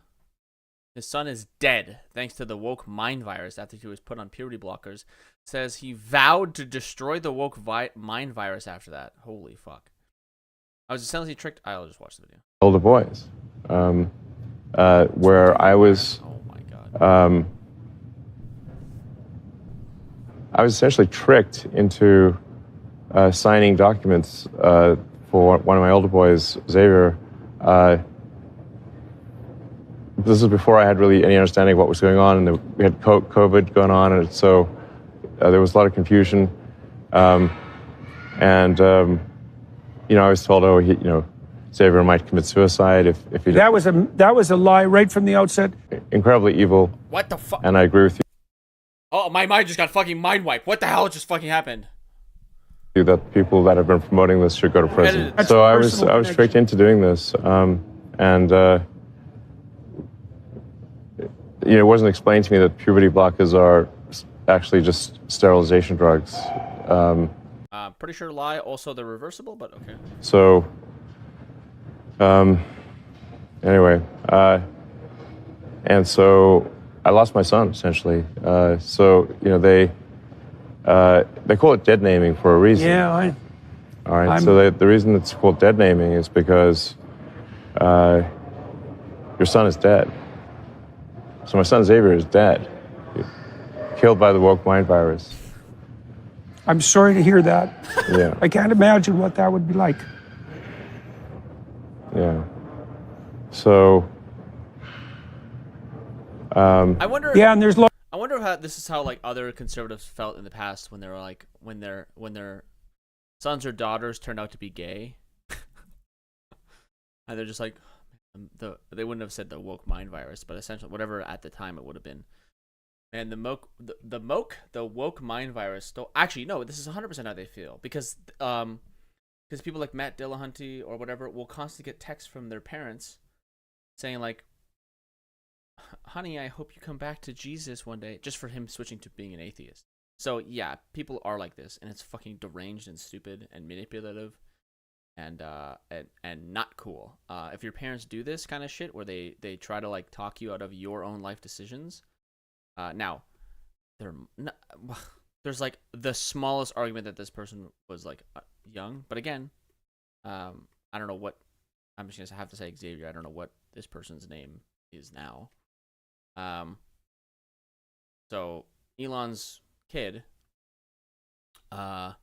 is dead thanks to the woke mind virus after he was put on puberty blockers. Says he vowed to destroy the woke mind virus after that. Holy fuck. I was essentially tricked. I'll just watch the video. Older boys, where I was. Oh my god. I was essentially tricked into signing documents for one of my older boys, Xavier. This is before I had really any understanding of what was going on, and we had COVID going on, and so there was a lot of confusion. I was told, Xavier might commit suicide if he. That was a lie right from the outset. Incredibly evil. What the fuck? And I agree with you. Oh, my mind just got fucking mind wiped. What the hell just fucking happened? That people that have been promoting this should go to prison. So I was tricked into doing this, it wasn't explained to me that puberty blockers are actually just sterilization drugs. Pretty sure lie. Also, they're reversible, but okay. So, anyway, and so I lost my son essentially. They call it dead naming for a reason. Yeah, all right. So the reason it's called dead naming is because your son is dead. So my son Xavier is dead, killed by the woke mind virus. I'm sorry to hear that. Yeah. I can't imagine what that would be like. Yeah. So. I wonder. Yeah, and there's. I wonder how this is how like other conservatives felt in the past when they were like when their sons or daughters turned out to be gay, and they're just like they wouldn't have said the woke mind virus, but essentially whatever at the time it would have been. And the woke mind virus. Actually, no, this is 100% how they feel because people like Matt Dillahunty or whatever will constantly get texts from their parents saying like, honey, I hope you come back to Jesus one day, just for him switching to being an atheist. So yeah, people are like this, and it's fucking deranged and stupid and manipulative, and not cool. If your parents do this kind of shit, where they try to like talk you out of your own life decisions, now they're not, there's like the smallest argument that this person was like young, but again, I don't know what. I'm just gonna have to say Xavier. I don't know what this person's name is now. So Elon's kid, I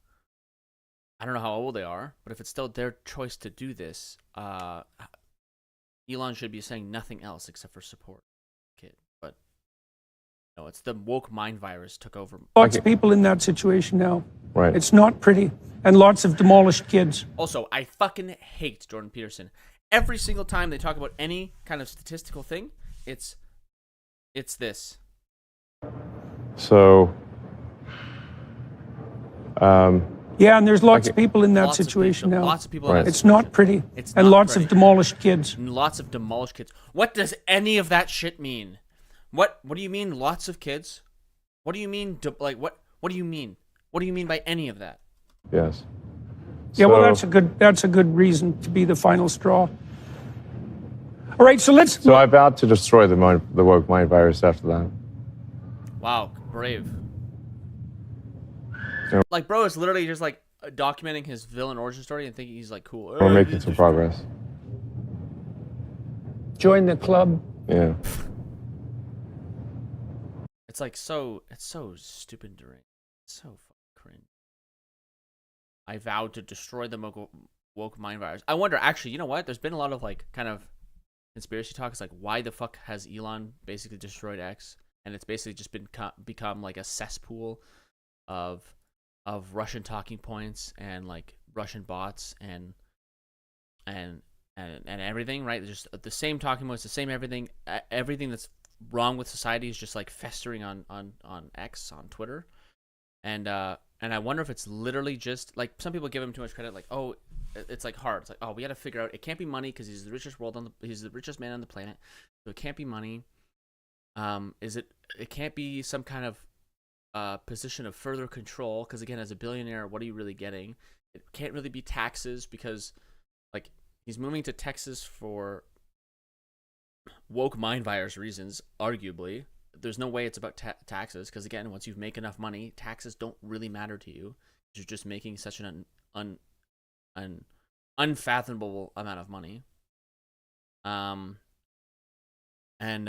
don't know how old they are, but if it's still their choice to do this, Elon should be saying nothing else except for support kid. But no, it's the woke mind virus took over. Lots of people in that situation now. Right. It's not pretty. And lots of demolished kids. Also, I fucking hate Jordan Peterson. Every single time they talk about any kind of statistical thing, it's this. So, yeah, and there's lots of people in that situation now. Lots of people in that It's not pretty. And lots of demolished kids. And lots of demolished kids. What does any of that shit mean? What do you mean lots of kids? What do you mean what do you mean? What do you mean by any of that? yes. Yeah, well, So- that's a good reason to be the final straw. All right, so let's. So I vowed to destroy the woke mind virus after that. Wow, brave. Yeah. Like, bro is literally just like documenting his villain origin story and thinking he's like cool. We're making some progress. Join the club. Yeah. It's like it's so stupid and deranged. It's so fucking cringe. I vowed to destroy the woke mind virus. I wonder, actually, you know what? There's been a lot of like kind of conspiracy talk. It's like, why the fuck has Elon basically destroyed X? And it's basically just become like a cesspool of Russian talking points and like Russian bots and everything, right? Just the same talking points, the same everything. Everything that's wrong with society is just like festering on X, on Twitter. And I wonder if it's literally just like, some people give him too much credit, like, oh, it's like hard. It's like, oh, we got to figure out, it can't be money because he's the richest he's the richest man on the planet, so it can't be money. It can't be some kind of position of further control, because again, as a billionaire, what are you really getting? It can't really be taxes, because like he's moving to Texas for woke mind virus reasons, arguably. There's no way it's about taxes, because again, once you make enough money, taxes don't really matter to you. You're just making such an unfathomable amount of money. And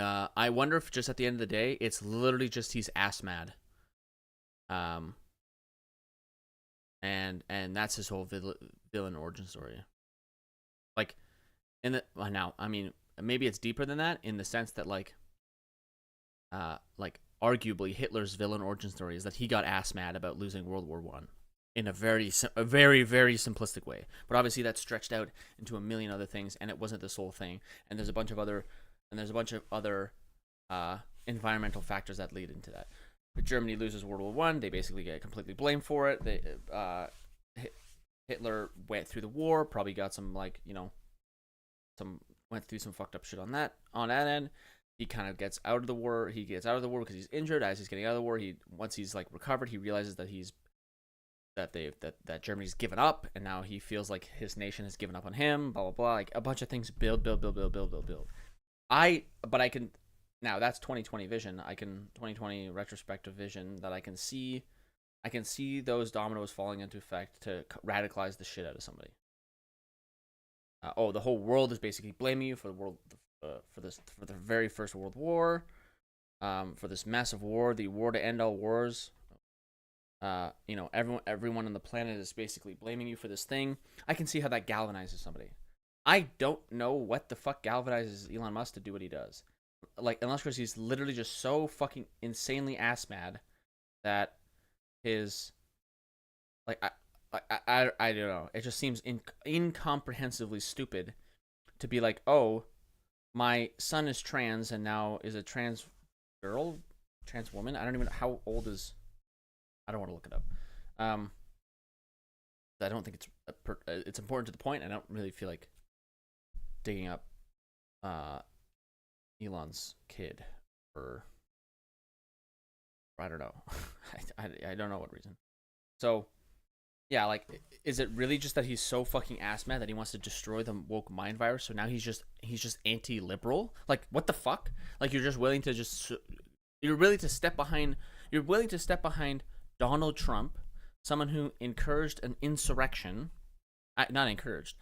I wonder if just at the end of the day, it's literally just he's ass mad. And that's his whole villain origin story. Like, now, I mean, maybe it's deeper than that, in the sense that like arguably Hitler's villain origin story is that he got ass mad about losing World War I in a very, very simplistic way. But obviously that's stretched out into a million other things, and it wasn't this whole thing. And there's a bunch of other environmental factors that lead into that. If Germany loses World War I, they basically get completely blamed for it. Hitler went through the war, probably got some went through some fucked up shit on that end. He kind of gets out of the war. He gets out of the war because he's injured. As he's getting out of the war, once he's like recovered, he realizes that that Germany's given up, and now he feels like his nation has given up on him. Blah blah blah. Like a bunch of things build. Now that's 2020 vision. 2020 retrospective vision that I can see those dominoes falling into effect to radicalize the shit out of somebody. The whole world is basically blaming you for the very first World War, for this massive war, the war to end all wars. Everyone on the planet is basically blaming you for this thing. I can see how that galvanizes somebody. I don't know what the fuck galvanizes Elon Musk to do what he does. Like, unless because he's literally just so fucking insanely ass mad that his, like, I don't know. It just seems incomprehensibly stupid to be like, oh, my son is trans and now is a trans girl, trans woman. I don't even know how old is. I don't want to look it up. I don't think it's important to the point. I don't really feel like digging up Elon's kid for I I don't know. I don't know what reason. So, yeah, like, is it really just that he's so fucking ass mad that he wants to destroy the woke mind virus? So now he's just anti-liberal? Like, what the fuck? Like, you're willing to step behind Donald Trump, someone who encouraged an insurrection, not encouraged,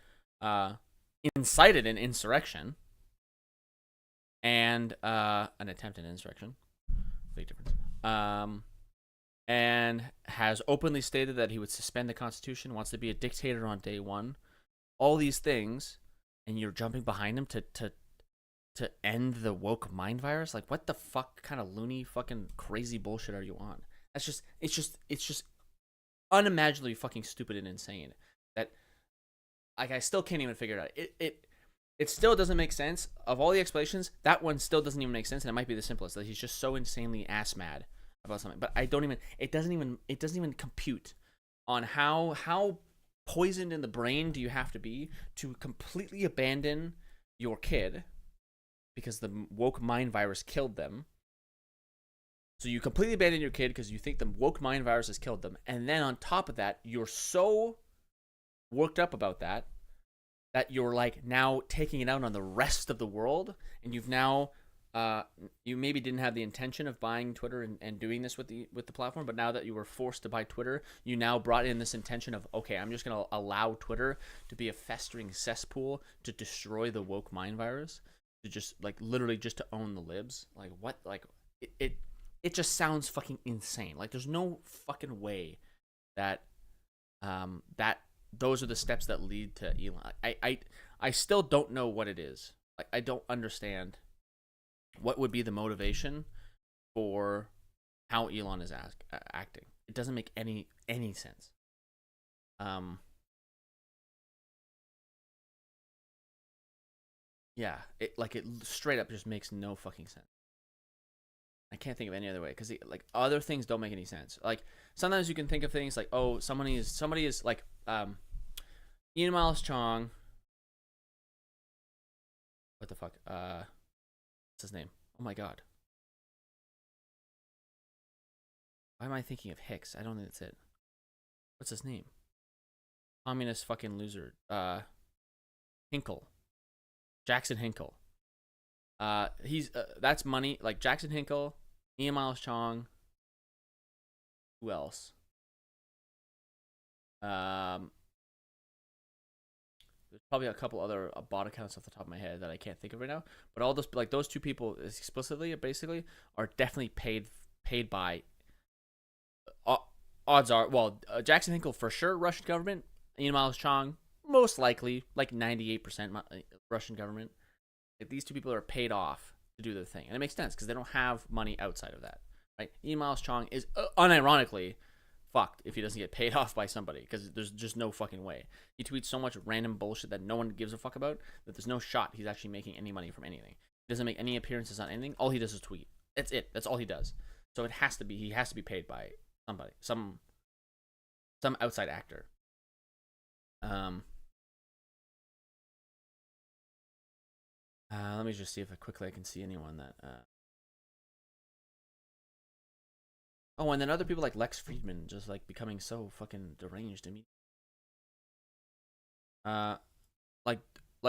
incited an insurrection, and an attempted insurrection. Big difference. And has openly stated that he would suspend the Constitution, wants to be a dictator on day one. All these things, and you're jumping behind him to end the woke mind virus? Like, what the fuck kind of loony fucking crazy bullshit are you on? It's just unimaginably fucking stupid and insane. That, like, I still can't even figure it out. It still doesn't make sense. Of all the explanations, that one still doesn't even make sense, and it might be the simplest. That he's just so insanely ass mad about something. But it doesn't even compute on how poisoned in the brain do you have to be to completely abandon your kid because the woke mind virus killed them. So you completely abandon your kid because you think the woke mind virus has killed them, and then on top of that, you're so worked up about that you're like now taking it out on the rest of the world, and you've now you maybe didn't have the intention of buying Twitter and doing this with the platform, but now that you were forced to buy Twitter, you now brought in this intention of, okay, I'm just gonna allow Twitter to be a festering cesspool to destroy the woke mind virus, to just like literally just to own the libs. Like what? Like it just sounds fucking insane. Like there's no fucking way that that those are the steps that lead to Elon. I still don't know what it is. Like I don't understand what would be the motivation for how Elon is acting. It doesn't make any sense. Yeah, it straight up just makes no fucking sense. I can't think of any other way because like other things don't make any sense. Like sometimes you can think of things like, oh, somebody is like Ian Miles Chong. What the fuck? What's his name? Oh my god. Why am I thinking of Hicks? I don't think that's it. What's his name? Communist fucking loser. Hinkle. Jackson Hinkle. He's that's money. Like Jackson Hinkle, Ian Miles Chong. Who else? There's probably a couple other bot accounts off the top of my head that I can't think of right now. But all those, like those two people explicitly, basically, are definitely paid by. Odds are, well, Jackson Hinkle for sure, Russian government. Ian Miles Chong, most likely, like 98% Russian government. Like, these two people are paid off to do their thing, and it makes sense because they don't have money outside of that, right? Ian Miles Chong is unironically fucked if he doesn't get paid off by somebody because there's just no fucking way. He tweets so much random bullshit that no one gives a fuck about that there's no shot he's actually making any money from anything. He doesn't make any appearances on anything. All he does is tweet. That's it. That's all he does. So he has to be paid by somebody, some outside actor. Let me just see if I can see anyone that. Oh, and then other people like Lex Friedman just like becoming so fucking deranged immediately. Like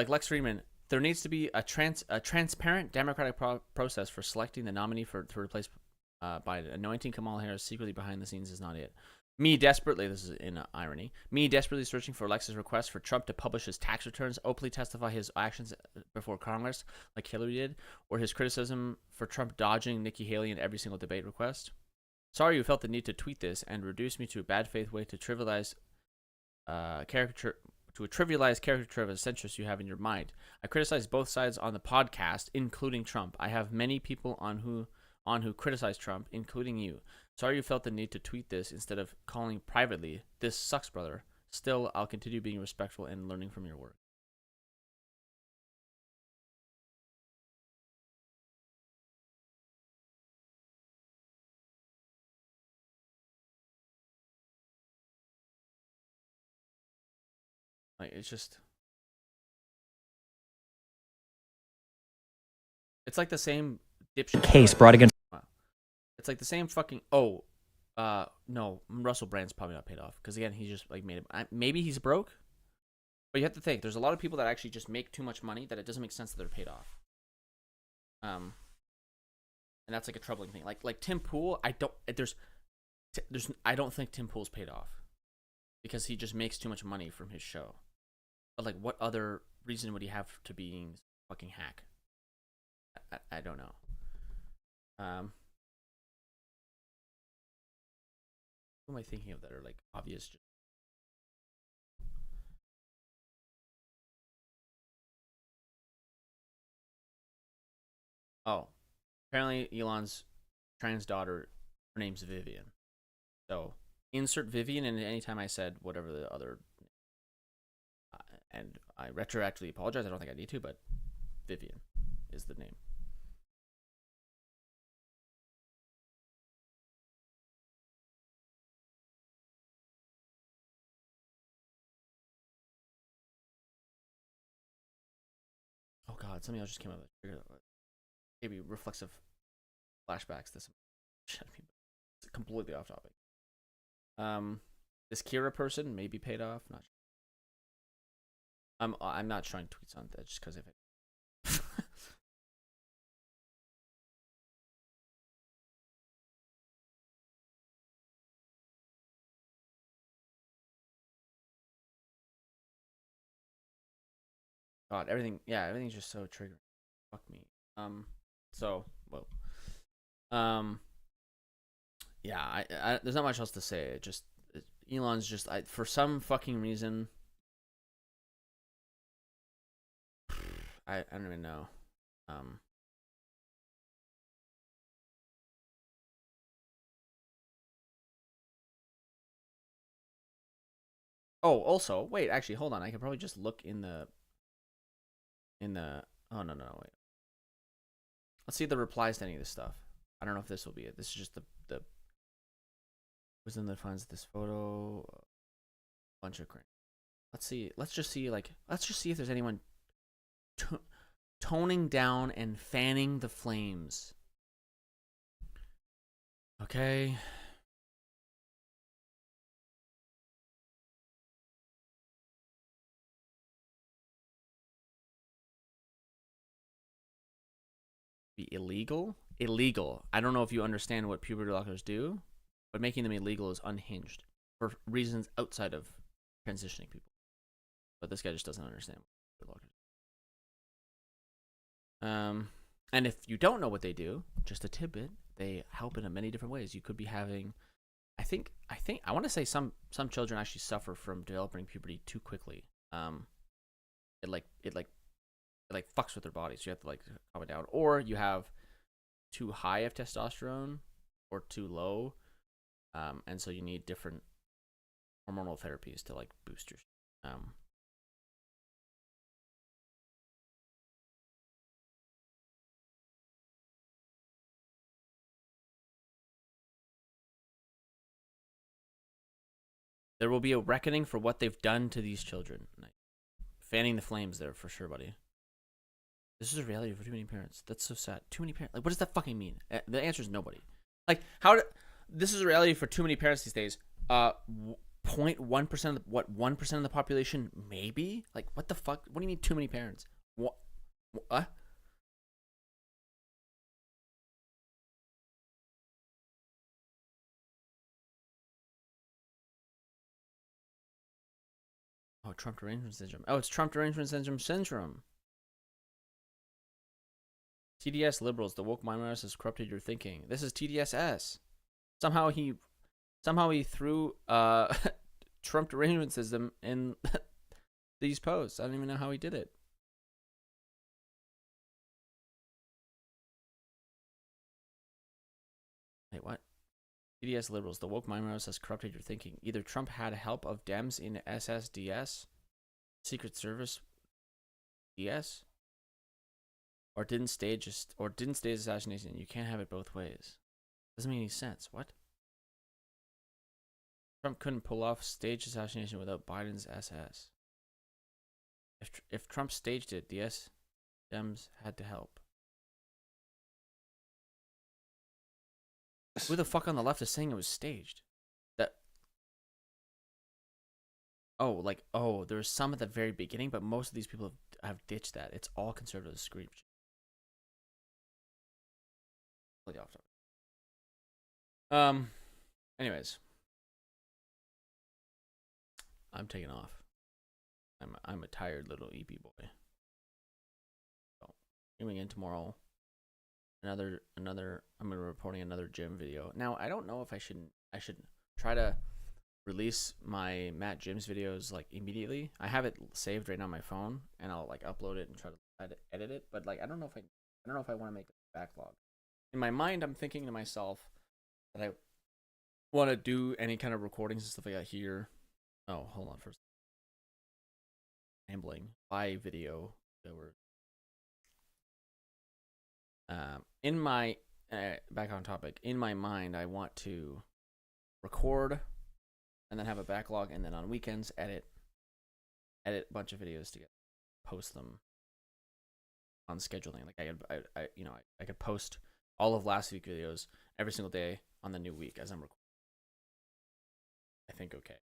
Lex Friedman, there needs to be a transparent democratic process for selecting the nominee to replace Biden. Anointing Kamala Harris secretly behind the scenes is not it. This is in irony, me desperately searching for Alexa's request for Trump to publish his tax returns, openly testify his actions before Congress, like Hillary did, or his criticism for Trump dodging Nikki Haley in every single debate request. Sorry you felt the need to tweet this and reduce me to a bad faith way to trivialize caricature of a centrist you have in your mind. I criticize both sides on the podcast, including Trump. I have many people on who criticize Trump, including you. Sorry you felt the need to tweet this instead of calling privately. This sucks, brother. Still, I'll continue being respectful and learning from your work. Like, it's just... It's like the same dipshit case brought against... Wow. It's like the same fucking. No, Russell Brand's probably not paid off because again, he just like made it. Maybe he's broke, but you have to think there's a lot of people that actually just make too much money that it doesn't make sense that they're paid off. And that's like a troubling thing. Like Tim Pool, I don't think Tim Pool's paid off because he just makes too much money from his show. But like, what other reason would he have to being fucking hack? I don't know. Who am I thinking of that are like obvious? Oh, apparently Elon's trans daughter, her name's Vivian. So insert Vivian in anytime I said whatever the other. And I retroactively apologize. I don't think I need to, but Vivian is the name. Oh god, something else just came up. Maybe reflexive flashbacks. This it's completely off topic. This Kira person may be paid off. Not sure. I'm not trying tweets on that just because if it. God, everything. Yeah, everything's just so triggering. Fuck me. So well. Yeah. I there's not much else to say. Elon's just for some fucking reason. I don't even know. Oh, also, wait, actually, hold on. I could probably just look in the oh no, wait. Let's see the replies to any of this stuff. I don't know if this will be it. This is just the was in the funds of this photo. Bunch of crap. Let's see. Let's just see if there's anyone toning down and fanning the flames. Okay. Be illegal? Illegal. I don't know if you understand what puberty blockers do, but making them illegal is unhinged for reasons outside of transitioning people. But this guy just doesn't understand what puberty blockers do. And if you don't know what they do, just a tidbit, they help in many different ways. You could be having I want to say some children actually suffer from developing puberty too quickly. It fucks with their body, so you have to calm it down, or you have too high of testosterone or too low, and so you need different hormonal therapies to boost your. There will be a reckoning for what they've done to these children. Fanning the flames there for sure, buddy. This is a reality for too many parents. That's so sad. Too many parents. What does that fucking mean? The answer is nobody. This is a reality for too many parents these days. 0.1% of 1% of the population, maybe? What the fuck? What do you mean too many parents? What? Oh, Trump derangement syndrome. Oh, it's Trump derangement syndrome. TDS liberals, the woke mind virus has corrupted your thinking. This is TDSS. Somehow he threw Trump derangement system in these posts. I don't even know how he did it. Wait, what? TDS liberals, the woke mind virus has corrupted your thinking. Either Trump had help of Dems in SSDS, Secret Service DS, or didn't stage assassination. You can't have it both ways. Doesn't make any sense. What? Trump couldn't pull off staged assassination without Biden's SS. If Trump staged it, the Dems had to help. Who the fuck on the left is saying it was staged? That. There's some at the very beginning, but most of these people have ditched that. It's all conservative scream. Really off topic. Anyways, I'm taking off. I'm a tired little EP boy. So, coming in tomorrow. Another. I'm gonna be reporting another gym video. Now I don't know if I should try to release my Matt Gyms videos like immediately. I have it saved right now on my phone, and I'll like upload it and try to edit it. But like I don't know if I want to make a backlog. In my mind, I'm thinking to myself that I want to do any kind of recordings and stuff like that here. Oh, hold on first. Rambling by video. In my back on topic. In my mind, I want to record and then have a backlog, and then on weekends edit a bunch of videos together, post them on scheduling. Like I could post all of last week's videos every single day on the new week as I'm recording. I think okay.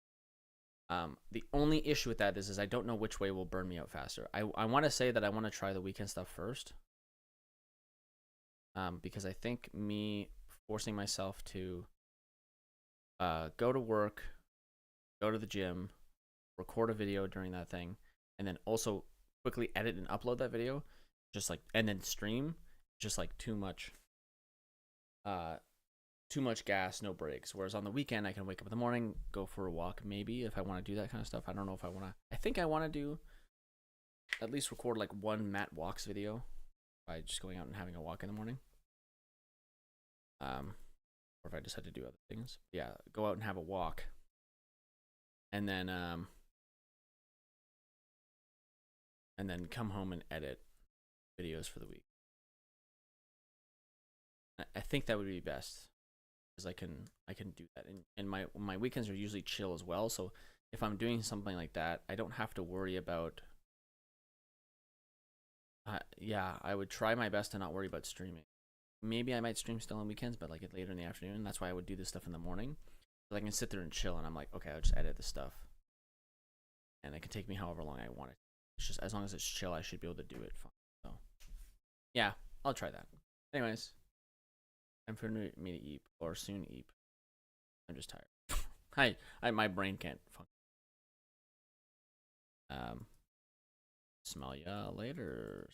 The only issue with that is I don't know which way will burn me out faster. I want to say that I want to try the weekend stuff first. Because I think me forcing myself to go to work, go to the gym, record a video during that thing, and then also quickly edit and upload that video, and then stream, just like too much gas, no breaks. Whereas on the weekend, I can wake up in the morning, go for a walk, maybe if I want to do that kind of stuff. I don't know if I want to. I think I want to do at least record like one Matt walks video by just going out and having a walk in the morning. Or if I just had to do other things. Yeah, go out and have a walk. And then come home and edit videos for the week. I think that would be best, because I can do that. And my weekends are usually chill as well, so if I'm doing something like that, I don't have to worry about I would try my best to not worry about streaming. Maybe I might stream still on weekends, but like later in the afternoon. That's why I would do this stuff in the morning. So I can sit there and chill, and I'm like, okay, I'll just edit this stuff. And it can take me however long I want it. It's just, as long as it's chill, I should be able to do it fine. So, yeah, I'll try that. Anyways, time for me to eat, or soon eat. I'm just tired. My brain can't function. Smell ya later.